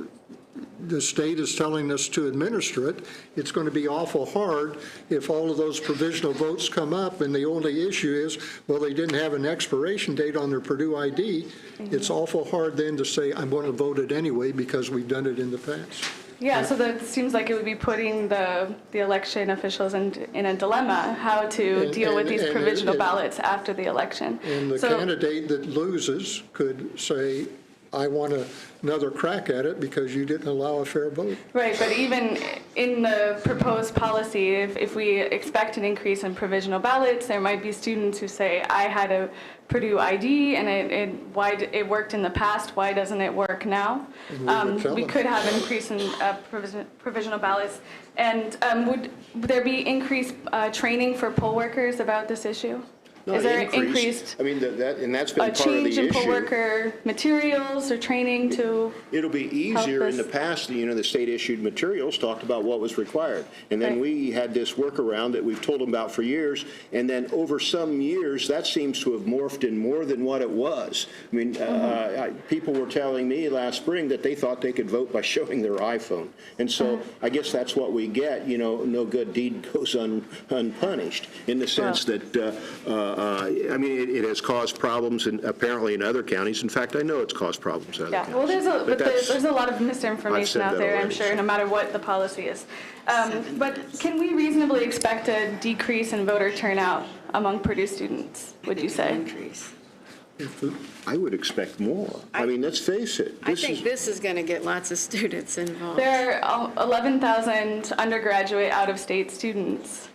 Speaker 3: the state is telling us to administer it, it's going to be awful hard if all of those provisional votes come up and the only issue is, well, they didn't have an expiration date on their Purdue ID. It's awful hard then to say, I'm going to vote it anyway because we've done it in the past.
Speaker 6: Yeah, so that seems like it would be putting the election officials in a dilemma, how to deal with these provisional ballots after the election.
Speaker 3: And the candidate that loses could say, I want another crack at it because you didn't allow a fair vote.
Speaker 6: Right, but even in the proposed policy, if we expect an increase in provisional ballots, there might be students who say, I had a Purdue ID and it worked in the past, why doesn't it work now? We could have an increase in provisional ballots. And would there be increased training for poll workers about this issue?
Speaker 2: No,
Speaker 6: Is there increased
Speaker 2: I mean, and that's been
Speaker 6: a
Speaker 2: part of the
Speaker 6: change in poll
Speaker 2: issue.
Speaker 6: worker materials or training to
Speaker 2: It'll be
Speaker 6: help
Speaker 2: easier in
Speaker 6: this?
Speaker 2: the past, the state issued materials talked about what was required. And then
Speaker 6: Right.
Speaker 2: we had this workaround that we've told them about for years. And then over some years, that seems to have morphed in more than what it was. I mean, people were telling me last spring that they thought they could vote by showing their iPhone. And so I guess that's what we get, no good deed goes unpunished, in the sense that, I mean, it has caused problems apparently in other counties. In fact, I know it's caused problems in other counties.
Speaker 6: well, there's a lot of
Speaker 2: I've
Speaker 6: misinformation
Speaker 2: said
Speaker 6: out
Speaker 2: that
Speaker 6: there, I'm
Speaker 2: already,
Speaker 6: sure,
Speaker 2: so.
Speaker 6: no matter what the policy is. But can we reasonably expect a decrease in voter turnout among Purdue students, would you say?
Speaker 2: I would expect more. I mean, let's face it.
Speaker 1: I think this is going to get lots of students involved.
Speaker 6: There are 11,000 undergraduate out-of-state students.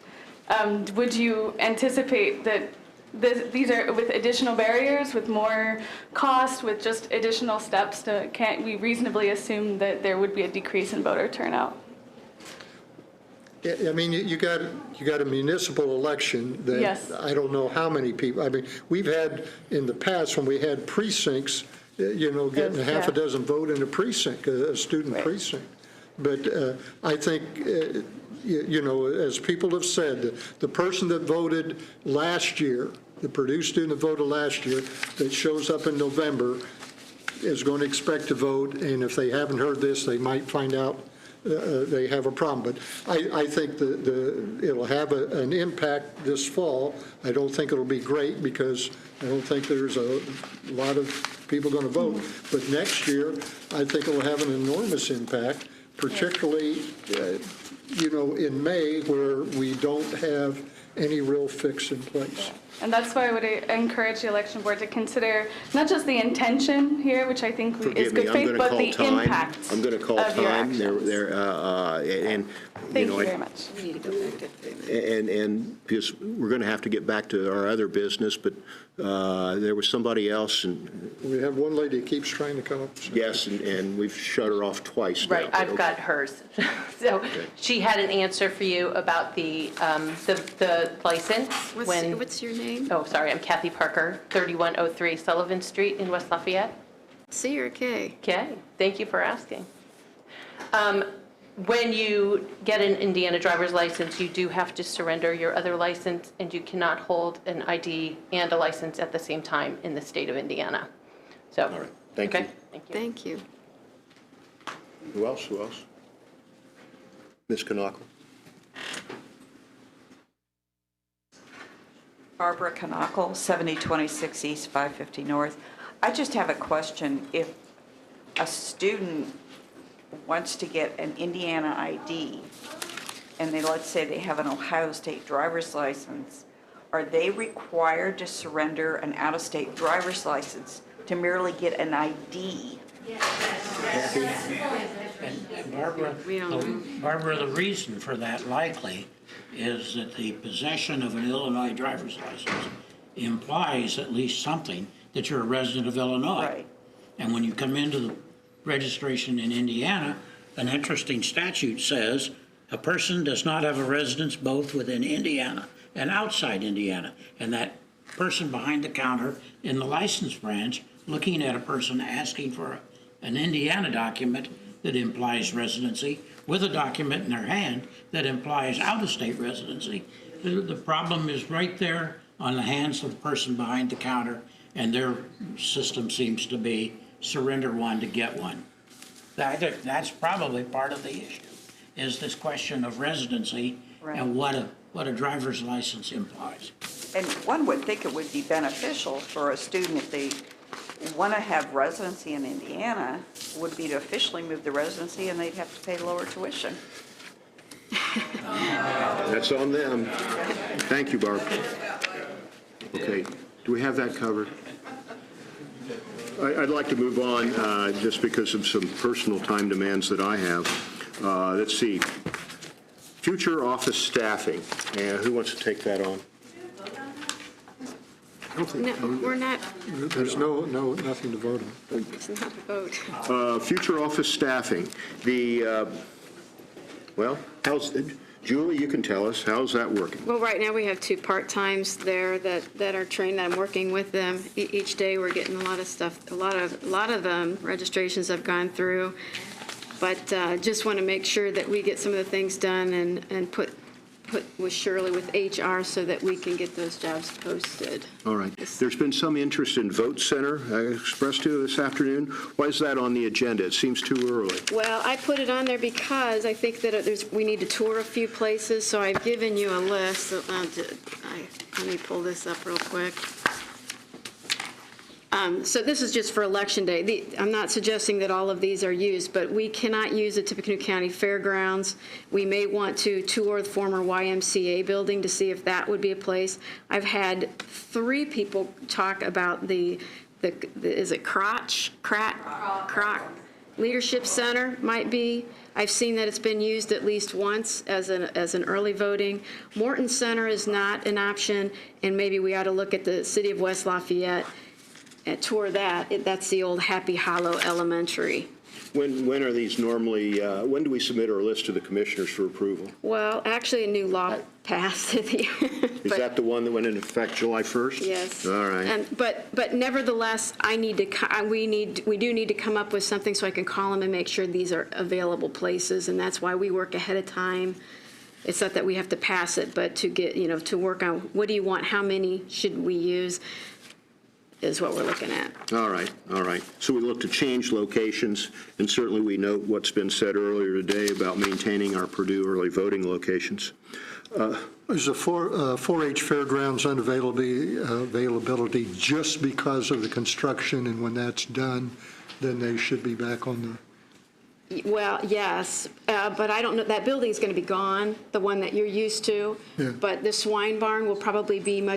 Speaker 6: Would you anticipate that these are with additional barriers, with more cost, with just additional steps? Can't we reasonably assume that there would be a decrease in voter turnout?
Speaker 3: I mean, you got a municipal election that
Speaker 6: Yes.
Speaker 3: I don't know how many people, I mean, we've had in the past when we had precincts, getting a half a dozen vote in a precinct, a student precinct. But I think, as people have said, the person that voted last year, the Purdue student that voted last year, that shows up in November is going to expect to vote, and if they haven't heard this, they might find out they have a problem. But I think it'll have an impact this fall. I don't think it'll be great because I don't think there's a lot of people going to vote. But next year, I think it'll have an enormous impact, particularly, in May, where we don't have any real fix in place.
Speaker 6: And that's why I would encourage the election board to consider not just the intention here, which I think is
Speaker 2: Forgive me,
Speaker 6: good
Speaker 2: I'm
Speaker 6: faith,
Speaker 2: going to
Speaker 6: but
Speaker 2: call
Speaker 6: the
Speaker 2: time.
Speaker 6: impact
Speaker 2: I'm going to call
Speaker 6: of your
Speaker 2: time.
Speaker 6: actions.
Speaker 2: And,
Speaker 6: Thank
Speaker 2: know,
Speaker 6: you
Speaker 2: I-
Speaker 6: very much.
Speaker 1: We need to go back to
Speaker 2: And because we're going to have to get back to our other business, but there was somebody else, and
Speaker 3: We have one lady that keeps trying to come up.
Speaker 2: yes, and we've shut her off twice now.
Speaker 7: Right, I've got hers. So she had an answer for you about the license.
Speaker 1: What's your name?
Speaker 7: Oh, sorry, I'm Kathy Parker, 3103 Sullivan Street in West Lafayette.
Speaker 1: C or K?
Speaker 7: Okay, thank you for asking. When you get an Indiana driver's license, you do have to surrender your other license, and you cannot hold an ID and a license at the same time in the state of Indiana. So,
Speaker 2: All right, thank you.
Speaker 7: okay, thank you.
Speaker 1: Thank you.
Speaker 2: Who else? Who else? Ms. Knuckle?
Speaker 22: Barbara Knuckle, 7026 East, 550 North. I just have a question. If a student wants to get an Indiana ID, and let's say they have an Ohio State driver's license, are they required to surrender an out-of-state driver's license to merely get an ID?
Speaker 21: And Barbara, the reason for that likely is that the possession of an Illinois driver's license implies at least something that you're a resident of Illinois.
Speaker 22: Right.
Speaker 21: And when you come into the registration in Indiana, an interesting statute says a person does not have a residence both within Indiana and outside Indiana. And that person behind the counter in the license branch looking at a person asking for an Indiana document that implies residency with a document in their hand that implies out-of-state residency. The problem is right there on the hands of the person behind the counter, and their system seems to be surrender one to get one. That's probably part of the issue, is this question of residency and what a driver's license implies.
Speaker 22: And one would think it would be beneficial for a student if they want to have residency in Indiana, would be to officially move the residency, and they'd have to pay lower tuition.
Speaker 2: That's on them. Thank you, Barb. Okay, do we have that covered? I'd like to move on just because of some personal time demands that I have. Let's see. Future office staffing. Who wants to take that on?
Speaker 1: No, we're not,
Speaker 3: There's nothing to vote on.
Speaker 1: it's not a vote.
Speaker 2: Future office staffing. Well, Julie, you can tell us, how's that working?
Speaker 1: Well, right now, we have 2 part-times there that are trained, that I'm working with them. Each day, we're getting a lot of stuff, a lot of registrations have gone through, but just want to make sure that we get some of the things done and put with Shirley with HR so that we can get those jobs posted.
Speaker 2: All right. There's been some interest in Vote Center expressed to this afternoon. Why is that on the agenda? It seems too early.
Speaker 1: Well, I put it on there because I think that we need to tour a few places, so I've given you a list. Let me pull this up real quick. So this is just for Election Day. I'm not suggesting that all of these are used, but we cannot use the Tippecanoe County Fairgrounds. We may want to tour the former YMCA building to see if that would be a place. I've had 3 people talk about is it Kroc Leadership Center might be. I've seen that it's been used at least once as an early voting. Morton Center is not an option, and maybe we ought to look at the City of West Lafayette and tour that. That's the old Happy Hollow Elementary.
Speaker 2: When are these normally, when do we submit our list to the commissioners for approval?
Speaker 1: Well, actually, a new law passed at the end.
Speaker 2: Is that the one that went into effect July 1st?
Speaker 1: Yes.
Speaker 2: All right.
Speaker 1: But nevertheless, we do need to come up with something so I can call them and make sure these are available places, and that's why we work ahead of time. It's not that we have to pass it, but to get, to work on what do you want, how many should we use, is what we're looking at.
Speaker 2: All right, all right. So we look to change locations, and certainly we note what's been said earlier today about maintaining our Purdue early voting locations.
Speaker 3: There's a 4-H fairgrounds unavailability just because of the construction, and when that's done, then they should be back on
Speaker 1: Well, yes, but I don't know, that building's going to be gone, the one that you're used to.
Speaker 3: Yeah.
Speaker 1: But the swine barn will probably be,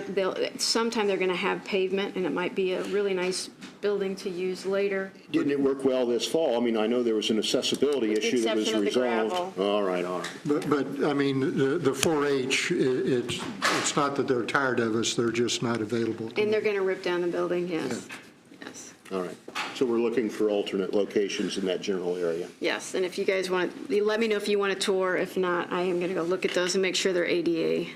Speaker 1: sometime they're going to have pavement, and it might be a really nice building to use later.
Speaker 2: Didn't it work well this fall? I mean, I know there was an accessibility
Speaker 1: With the
Speaker 2: issue that was
Speaker 1: exception of the
Speaker 2: resolved.
Speaker 1: gravel.
Speaker 2: All right.
Speaker 3: But I mean, the 4-H, it's not that they're tired of us, they're just not available.
Speaker 1: And they're going to rip down the building, yes.
Speaker 2: All right. So we're looking for alternate locations in that general area.
Speaker 1: Yes, and if you guys want to, let me know if you want a tour. If not, I am going to go look at those and make sure they're ADA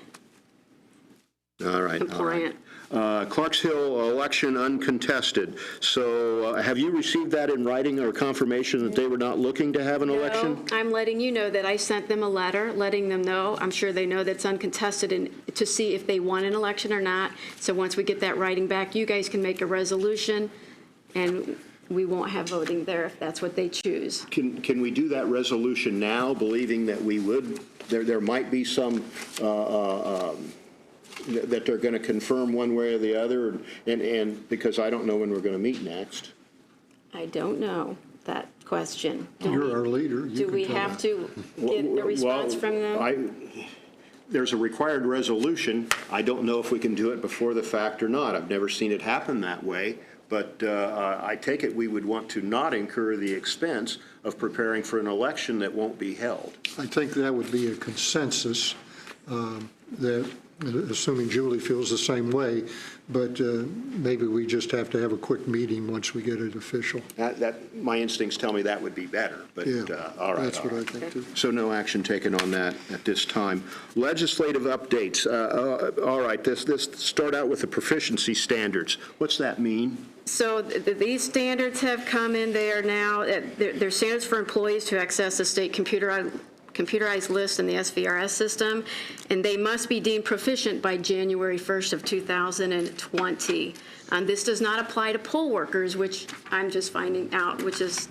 Speaker 2: All right.
Speaker 1: compliant.
Speaker 2: Clarksville election uncontested. So have you received that in writing or confirmation that they were not looking to have an election?
Speaker 1: No, I'm letting you know that I sent them a letter, letting them know. I'm sure they know that's uncontested, and to see if they want an election or not. So once we get that writing back, you guys can make a resolution, and we won't have voting there if that's what they choose.
Speaker 2: Can we do that resolution now, believing that we would, there might be some, that they're going to confirm one way or the other, and because I don't know when we're going to meet next?
Speaker 1: I don't know that question.
Speaker 3: You're our leader. You
Speaker 1: Do
Speaker 3: can
Speaker 1: we
Speaker 3: tell
Speaker 1: have
Speaker 3: us.
Speaker 1: to get a response from them?
Speaker 2: There's a required resolution. I don't know if we can do it before the fact or not. I've never seen it happen that way. But I take it we would want to not incur the expense of preparing for an election that won't be held.
Speaker 3: I think that would be a consensus, that, assuming Julie feels the same way, but maybe we just have to have a quick meeting once we get it official.
Speaker 2: My instincts tell me that would be better, but
Speaker 3: Yeah,
Speaker 2: all right.
Speaker 3: that's what I think too.
Speaker 2: So no action taken on that at this time. Legislative updates. All right, let's start out with the proficiency standards. What's that mean?
Speaker 1: So these standards have come in. They are now, they're standards for employees to access the state computerized list in the SVRS system, and they must be deemed proficient by January 1st of 2020. This does not apply to poll workers, which I'm just finding out, which is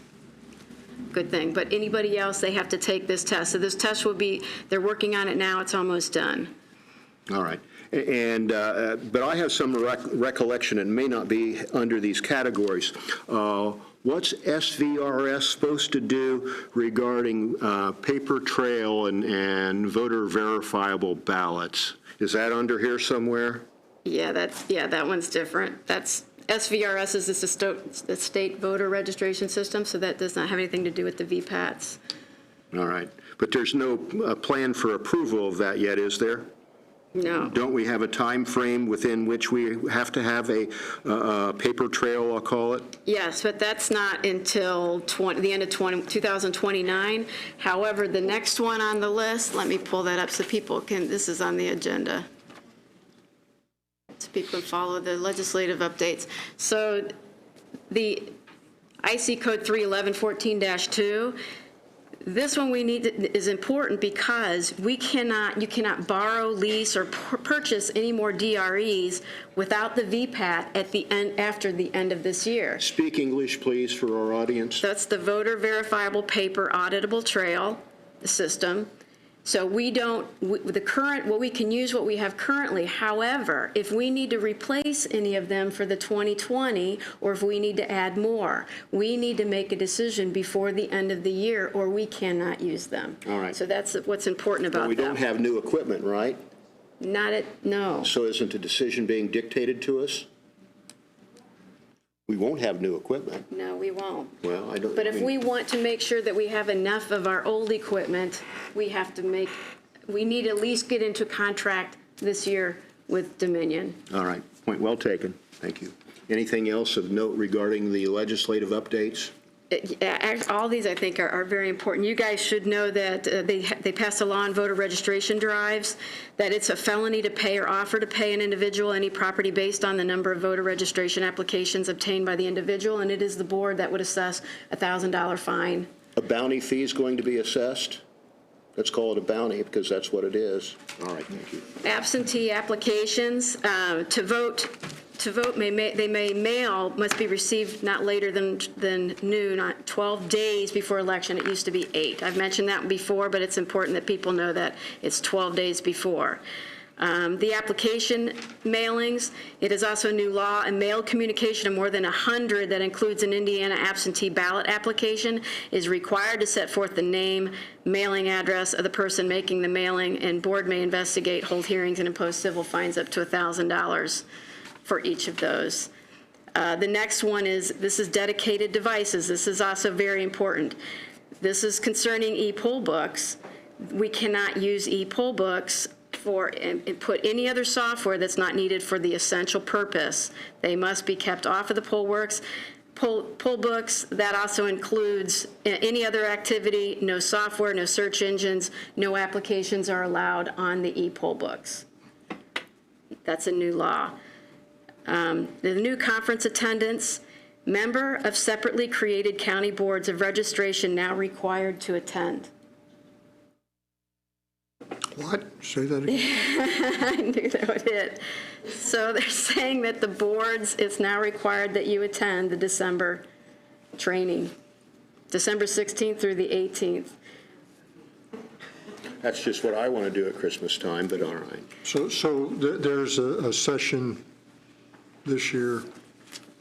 Speaker 1: a good thing. But anybody else, they have to take this test. So this test will be, they're working on it now. It's almost done.
Speaker 2: All right. And, but I have some recollection, and may not be under these categories. What's SVRS supposed to do regarding paper trail and voter verifiable ballots? Is that under here somewhere?
Speaker 1: Yeah, that one's different. That's, SVRS is the state voter registration system, so that does not have anything to do with the VPATs.
Speaker 2: All right. But there's no plan for approval of that yet, is there?
Speaker 1: No.
Speaker 2: Don't we have a time frame within which we have to have a paper trail, I'll call it?
Speaker 1: Yes, but that's not until the end of 2029. However, the next one on the list, let me pull that up so people can, this is on the agenda, so people can follow the legislative updates. So the IC code 31114-2, this one we need is important because you cannot borrow, lease, or purchase any more DREs without the VPAT at the end, after the end of this year.
Speaker 2: Speak English, please, for our audience.
Speaker 1: That's the voter verifiable paper auditable trail system. So we don't, what we can use what we have currently. However, if we need to replace any of them for the 2020, or if we need to add more, we need to make a decision before the end of the year, or we cannot use them.
Speaker 2: All right.
Speaker 1: So that's what's important about
Speaker 2: But we
Speaker 1: them.
Speaker 2: don't have new equipment, right?
Speaker 1: No.
Speaker 2: So isn't a decision being dictated to us? We won't have new equipment.
Speaker 1: No, we won't.
Speaker 2: Well, I don't.
Speaker 1: But if we want to make sure that we have enough of our old equipment, we need to at least get into contract this year with Dominion.
Speaker 2: All right. Point well taken. Thank you. Anything else of note regarding the legislative updates?
Speaker 1: All these, I think, are very important. You guys should know that they passed a law on voter registration drives, that it's a felony to pay or offer to pay an individual any property based on the number of voter registration applications obtained by the individual, and it is the board that would assess a $1,000 fine.
Speaker 2: A bounty fee is going to be assessed? Let's call it a bounty because that's what it is. All right, thank you.
Speaker 1: Absentee applications to vote, they may mail, must be received not later than noon, on 12 days before election. It used to be 8. I've mentioned that before, but it's important that people know that it's 12 days before. The application mailings, it is also a new law, a mail communication of more than 100 that includes an Indiana absentee ballot application is required to set forth the name, mailing address of the person making the mailing, and board may investigate, hold hearings, and impose civil fines up to $1,000 for each of those. The next one is, this is dedicated devices. This is also very important. This is concerning e-poll books. We cannot use e-poll books and put any other software that's not needed for the essential purpose. They must be kept off of the poll books. That also includes any other activity, no software, no search engines, no applications are allowed on the e-poll books. That's a new law. The new conference attendance, member of separately created county boards of registration now required to attend.
Speaker 3: What? Say that again.
Speaker 1: I knew that would hit. So they're saying that the boards, it's now required that you attend the December training, December 16th through the 18th.
Speaker 2: That's just what I want to do at Christmas time, but all right.
Speaker 3: So there's a session this year,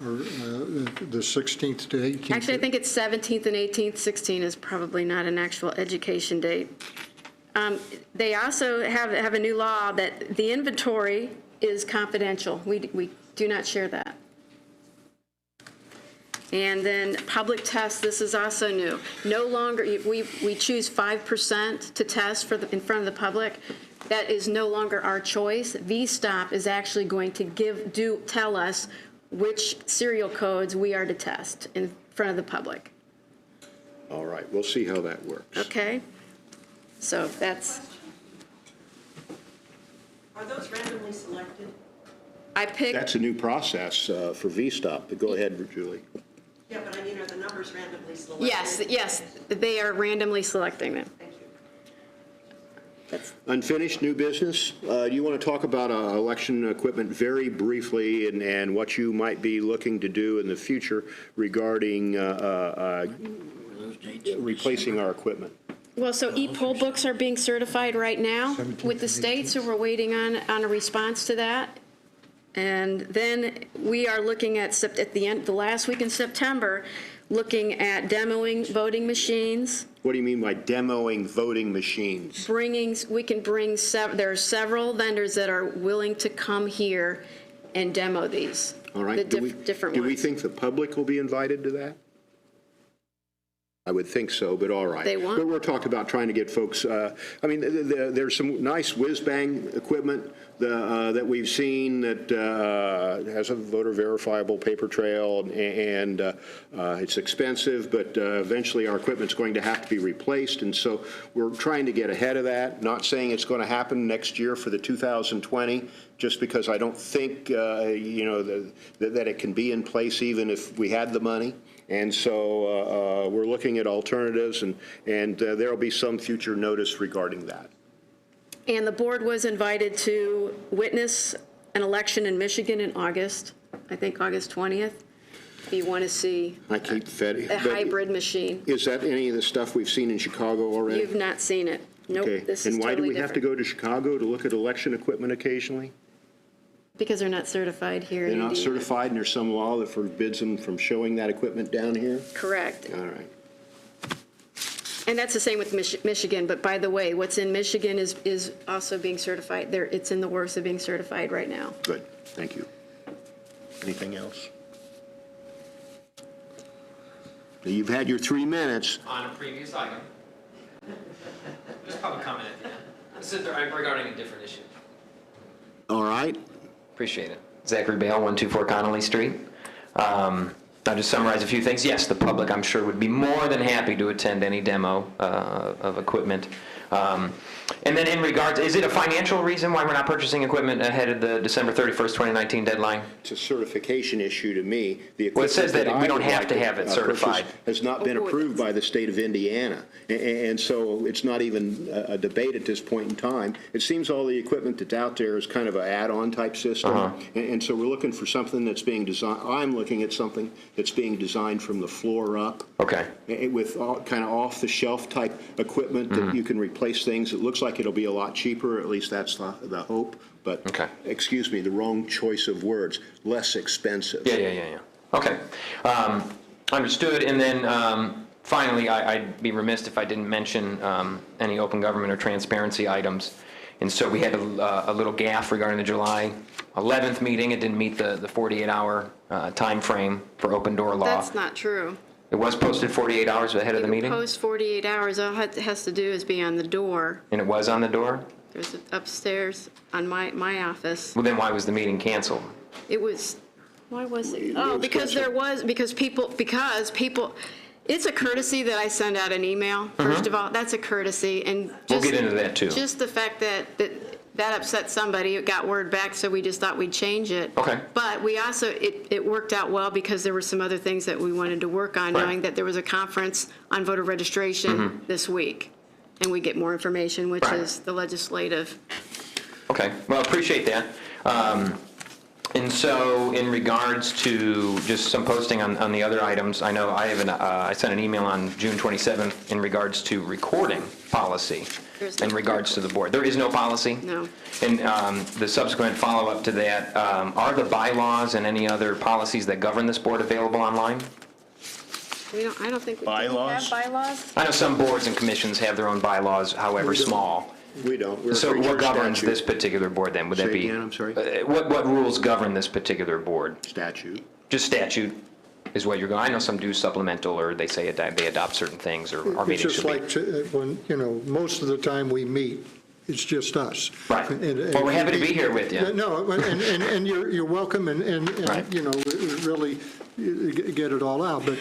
Speaker 3: or the 16th to 18th?
Speaker 1: Actually, I think it's 17th and 18th. 16 is probably not an actual education date. They also have a new law that the inventory is confidential. We do not share that. And then public tests, this is also new. No longer, we choose 5% to test in front of the public. That is no longer our choice. VSTOP is actually going to tell us which serial codes we are to test in front of the public.
Speaker 2: All right, we'll see how that works.
Speaker 1: Okay? So that's...
Speaker 5: Are those randomly selected?
Speaker 1: I picked...
Speaker 2: That's a new process for VSTOP, but go ahead, Julie.
Speaker 5: Yeah, but I mean, are the numbers randomly selected?
Speaker 1: Yes, they are randomly selecting them.
Speaker 5: Thank you.
Speaker 2: Unfinished new business. Do you want to talk about election equipment very briefly and what you might be looking to do in the future regarding replacing our equipment?
Speaker 1: Well, so e-poll books are being certified right now with the state, so we're waiting on a response to that. And then we are looking at the last week in September, looking at demoing voting machines.
Speaker 2: What do you mean by demoing voting machines?
Speaker 1: There are several vendors that are willing to come here and demo these.
Speaker 2: All right.
Speaker 1: Different
Speaker 2: do
Speaker 1: ones.
Speaker 2: we think the public will be invited to that? I would think so, but all right.
Speaker 1: They want.
Speaker 2: But we're talking about trying to get folks, I mean, there's some nice whiz-bang equipment that we've seen that has a voter verifiable paper trail, and it's expensive, but eventually our equipment's going to have to be replaced, and so we're trying to get ahead of that. Not saying it's going to happen next year for the 2020, just because I don't think, that it can be in place even if we had the money. And so we're looking at alternatives, and there will be some future notice regarding that.
Speaker 1: And the board was invited to witness an election in Michigan in August, I think August 20th, if you want to see
Speaker 2: I keep fed.
Speaker 1: a hybrid machine.
Speaker 2: Is that any of the stuff we've seen in Chicago already?
Speaker 1: You've not seen it. Nope,
Speaker 2: Okay.
Speaker 1: this is
Speaker 2: And why do
Speaker 1: totally
Speaker 2: we have to
Speaker 1: different.
Speaker 2: go to Chicago to look at election equipment occasionally?
Speaker 1: Because they're not certified here
Speaker 2: They're
Speaker 1: in
Speaker 2: not
Speaker 1: Indiana.
Speaker 2: certified, and there's some law that forbids them from showing that equipment down here?
Speaker 1: Correct.
Speaker 2: All right.
Speaker 1: And that's the same with Michigan, but by the way, what's in Michigan is also being certified. It's in the works of being certified right now.
Speaker 2: Good. Thank you. Anything else? You've had your 3 minutes.
Speaker 8: On a previous item. Just public comment at the end. This is regarding a different issue.
Speaker 2: All right.
Speaker 8: Appreciate it. Zachary Bale, 124 Connolly Street. I'll just summarize a few things. Yes, the public, I'm sure, would be more than happy to attend any demo of equipment. And then in regards, is it a financial reason why we're not purchasing equipment ahead of the December 31st, 2019 deadline?
Speaker 2: It's a certification issue to me. The
Speaker 8: Well, it says
Speaker 2: equipment
Speaker 8: that we
Speaker 2: I
Speaker 8: don't
Speaker 2: would
Speaker 8: have
Speaker 2: like
Speaker 8: to have it
Speaker 2: purchase
Speaker 8: certified.
Speaker 2: has not been approved by the state of Indiana. And so it's not even a debate at this point in time. It seems all the equipment that's out there is kind of an add-on type system. And so we're looking for something that's being designed, I'm looking at something that's being designed from the floor up.
Speaker 8: Okay.
Speaker 2: With all, kind of off-the-shelf type equipment that you can replace replace things. It looks like it'll be a lot cheaper, at least that's the hope, but, excuse me, the wrong choice of words, less expensive.
Speaker 8: Yeah. Okay. Understood. And then finally, I'd be remiss if I didn't mention any open government or transparency items. And so we had a little gaffe regarding the July 11th meeting. It didn't meet the 48-hour time frame for open door law.
Speaker 1: That's not true.
Speaker 8: It was posted 48 hours ahead of the meeting?
Speaker 1: Post 48 hours, all it has to do is be on the door.
Speaker 8: And it was on the door?
Speaker 1: There's upstairs on my office.
Speaker 8: Well, then why was the meeting canceled?
Speaker 1: It was, why was it? Oh, because people, it's a courtesy that I send out an email, first of all. That's a courtesy. And
Speaker 8: We'll get into that, too.
Speaker 1: Just the fact that upset somebody, it got word back, so we just thought we'd change it.
Speaker 8: Okay.
Speaker 1: But we also, it worked out well because there were some other things that we wanted to work on, knowing that there was a conference on voter registration this week. And we get more information, which is the legislative.
Speaker 8: Okay, well, appreciate that. And so in regards to just some posting on the other items, I know I sent an email on June 27th in regards to recording policy in regards to the board. There is no policy?
Speaker 1: No.
Speaker 8: And the subsequent follow-up to that, are the bylaws and any other policies that govern this board available online?
Speaker 1: I don't think we
Speaker 2: Bylaws?
Speaker 1: have bylaws.
Speaker 8: I know some boards and commissions have their own bylaws, however small.
Speaker 2: We don't. We're a
Speaker 8: So
Speaker 2: creature
Speaker 8: what
Speaker 2: of
Speaker 8: governs
Speaker 2: statute.
Speaker 8: this particular board then? Would that
Speaker 2: Say
Speaker 8: be?
Speaker 2: again, I'm sorry?
Speaker 8: What rules govern this particular board?
Speaker 2: Statute.
Speaker 8: Just statute is what you're going, I know some do supplemental, or they say they adopt certain things, or our
Speaker 3: It's
Speaker 8: meetings
Speaker 3: just
Speaker 8: should be.
Speaker 3: like, when, most of the time we meet, it's just us.
Speaker 8: Right. Well, we're happy to be here with you.
Speaker 3: No, and you're welcome, and really get it all out, but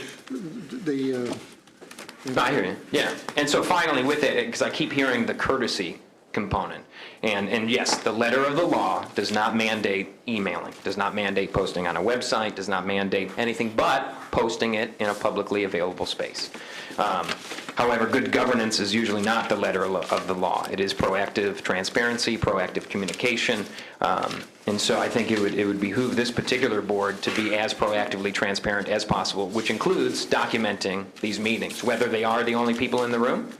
Speaker 8: I hear you, yeah. And so finally with it, because I keep hearing the courtesy component, and yes, the letter of the law does not mandate emailing, does not mandate posting on a website, does not mandate anything but posting it in a publicly available space. However, good governance is usually not the letter of the law. It is proactive transparency, proactive communication, and so I think it would behoove this particular board to be as proactively transparent as possible, which includes documenting these meetings, whether they are the only people in the room,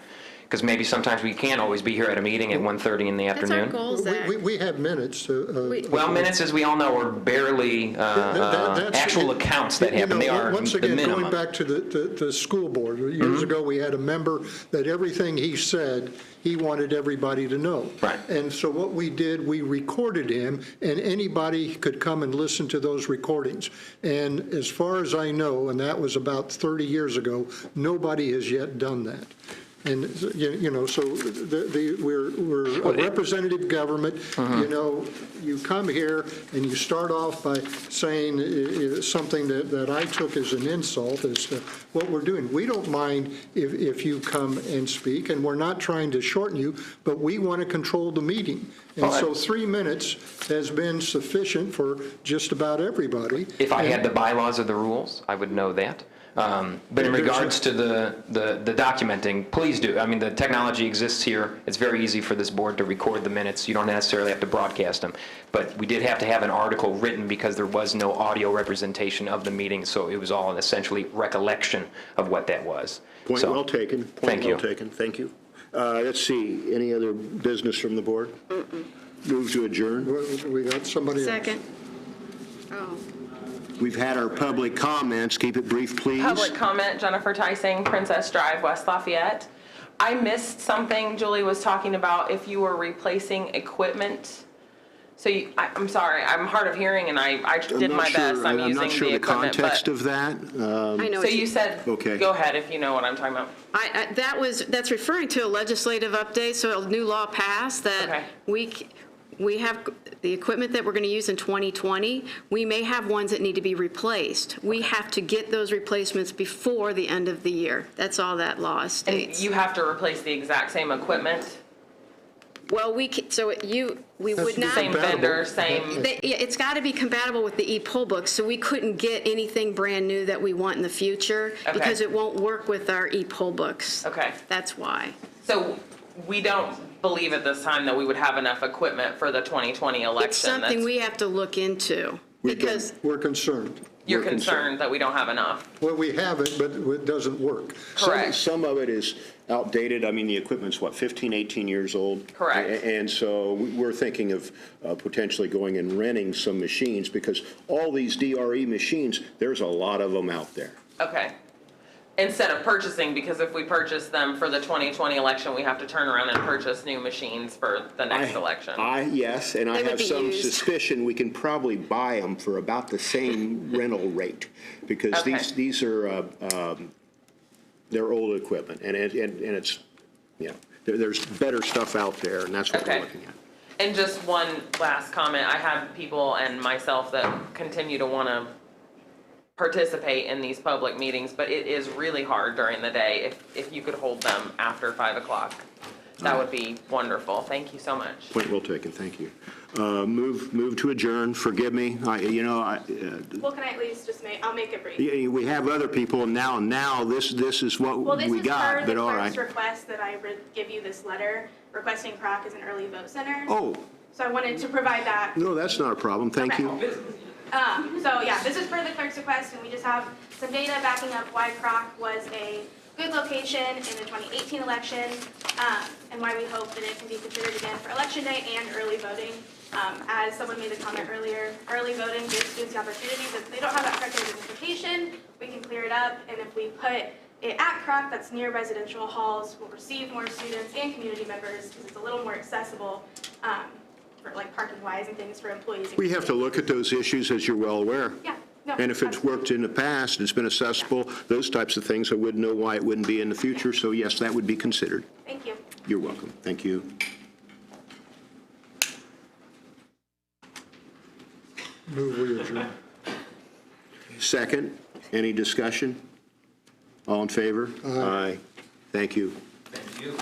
Speaker 8: because maybe sometimes we can't always be here at a meeting at 1:30 in the afternoon.
Speaker 1: That's our goal, Zach.
Speaker 3: we have minutes.
Speaker 8: Well, minutes, as we all know, are barely actual accounts that happen. They are
Speaker 3: once
Speaker 8: the
Speaker 3: again,
Speaker 8: minimum.
Speaker 3: going back to the school board, years ago, we had a member that everything he said, he wanted everybody to know.
Speaker 8: Right.
Speaker 3: And so what we did, we recorded him, and anybody could come and listen to those recordings. And as far as I know, and that was about 30 years ago, nobody has yet done that. And, so we're a representative government. You come here and you start off by saying something that I took as an insult as to what we're doing. We don't mind if you come and speak, and we're not trying to shorten you, but we want to control the meeting. And so 3 minutes has been sufficient for just about everybody.
Speaker 8: If I had the bylaws or the rules, I would know that. But in regards to the documenting, please do. I mean, the technology exists here. It's very easy for this board to record the minutes. You don't necessarily have to broadcast them. But we did have to have an article written because there was no audio representation of the meeting, so it was all essentially recollection of what that was.
Speaker 2: Point well taken.
Speaker 8: Thank you.
Speaker 2: Point well taken. Thank you. Let's see, any other business from the board? Move to adjourn.
Speaker 3: We got somebody else.
Speaker 1: Second. Oh.
Speaker 2: We've had our public comments. Keep it brief, please.
Speaker 9: Public comment, Jennifer Tysing, Princess Drive, West Lafayette. I missed something Julie was talking about if you were replacing equipment. So I'm sorry, I'm hard of hearing and I did my best. I'm using
Speaker 2: not sure
Speaker 9: the
Speaker 2: the
Speaker 9: equipment.
Speaker 2: context of that.
Speaker 1: I know.
Speaker 9: So you said,
Speaker 2: okay.
Speaker 9: Go ahead if you know what I'm talking about.
Speaker 1: That's referring to a legislative update, so a new law passed that we have the equipment that we're going to use in 2020. We may have ones that need to be replaced. We have to get those replacements before the end of the year. That's all that law states.
Speaker 9: And you have to replace the exact same equipment?
Speaker 1: Well, we would not.
Speaker 9: Same vendor, same.
Speaker 1: It's got to be compatible with the e-poll books, so we couldn't get anything brand new that we want in the future because it won't work with our e-poll books.
Speaker 9: Okay.
Speaker 1: That's why.
Speaker 9: So we don't believe at this time that we would have enough equipment for the 2020 election.
Speaker 1: It's something we have to look into because
Speaker 3: we're concerned.
Speaker 9: You're concerned that we don't have enough.
Speaker 3: Well, we have it, but it doesn't work.
Speaker 9: Correct.
Speaker 2: Some of it is outdated. I mean, the equipment's, what, 15, 18 years old?
Speaker 9: Correct.
Speaker 2: And so we're thinking of potentially going and renting some machines, because all these DRE machines, there's a lot of them out there.
Speaker 9: Okay. Instead of purchasing, because if we purchase them for the 2020 election, we have to turn around and purchase new machines for the next election.
Speaker 2: Yes, and I
Speaker 9: They would
Speaker 2: have
Speaker 9: be
Speaker 2: some
Speaker 9: used.
Speaker 2: suspicion we can probably buy them for about the same rental rate, because
Speaker 9: Okay.
Speaker 2: these are, they're old equipment, and it's, you know, there's better stuff out there, and that's what we're
Speaker 9: Okay.
Speaker 2: looking at.
Speaker 9: And just one last comment, I have people and myself that continue to want to participate in these public meetings, but it is really hard during the day. If you could hold them after 5 o'clock, that would be wonderful. Thank you so much.
Speaker 2: Point well taken, thank you. Move to adjourn, forgive me,
Speaker 10: Well, can I at least just I'll make it brief.
Speaker 2: we have other people, and now this is what
Speaker 10: Well, this
Speaker 2: we
Speaker 10: is per
Speaker 2: got,
Speaker 10: the
Speaker 2: but all
Speaker 10: clerk's
Speaker 2: right.
Speaker 10: request that I give you this letter requesting Croc as an early vote center.
Speaker 2: Oh,
Speaker 10: So I wanted to provide that.
Speaker 2: no, that's not a problem, thank you.
Speaker 10: So yeah, this is per the clerk's request, and we just have some data backing up why Croc was a good location in the 2018 election, and why we hope that it can be considered again for election day and early voting. As someone made the comment earlier, early voting gives students the opportunity that if they don't have that correct identification, we can clear it up, and if we put it at Croc that's near residential halls, we'll receive more students and community members, because it's a little more accessible, for like parking wise and things for employees.
Speaker 2: We have to look at those issues, as you're well aware.
Speaker 10: Yeah, no.
Speaker 2: And if it's worked in the past, it's been accessible, those types of things, I wouldn't know why it wouldn't be in the future, so yes, that would be considered.
Speaker 10: Thank you.
Speaker 2: You're welcome, thank you.
Speaker 3: Move we adjourn.
Speaker 2: Second, any discussion? All in favor? Aye. Thank you.
Speaker 8: Thank you.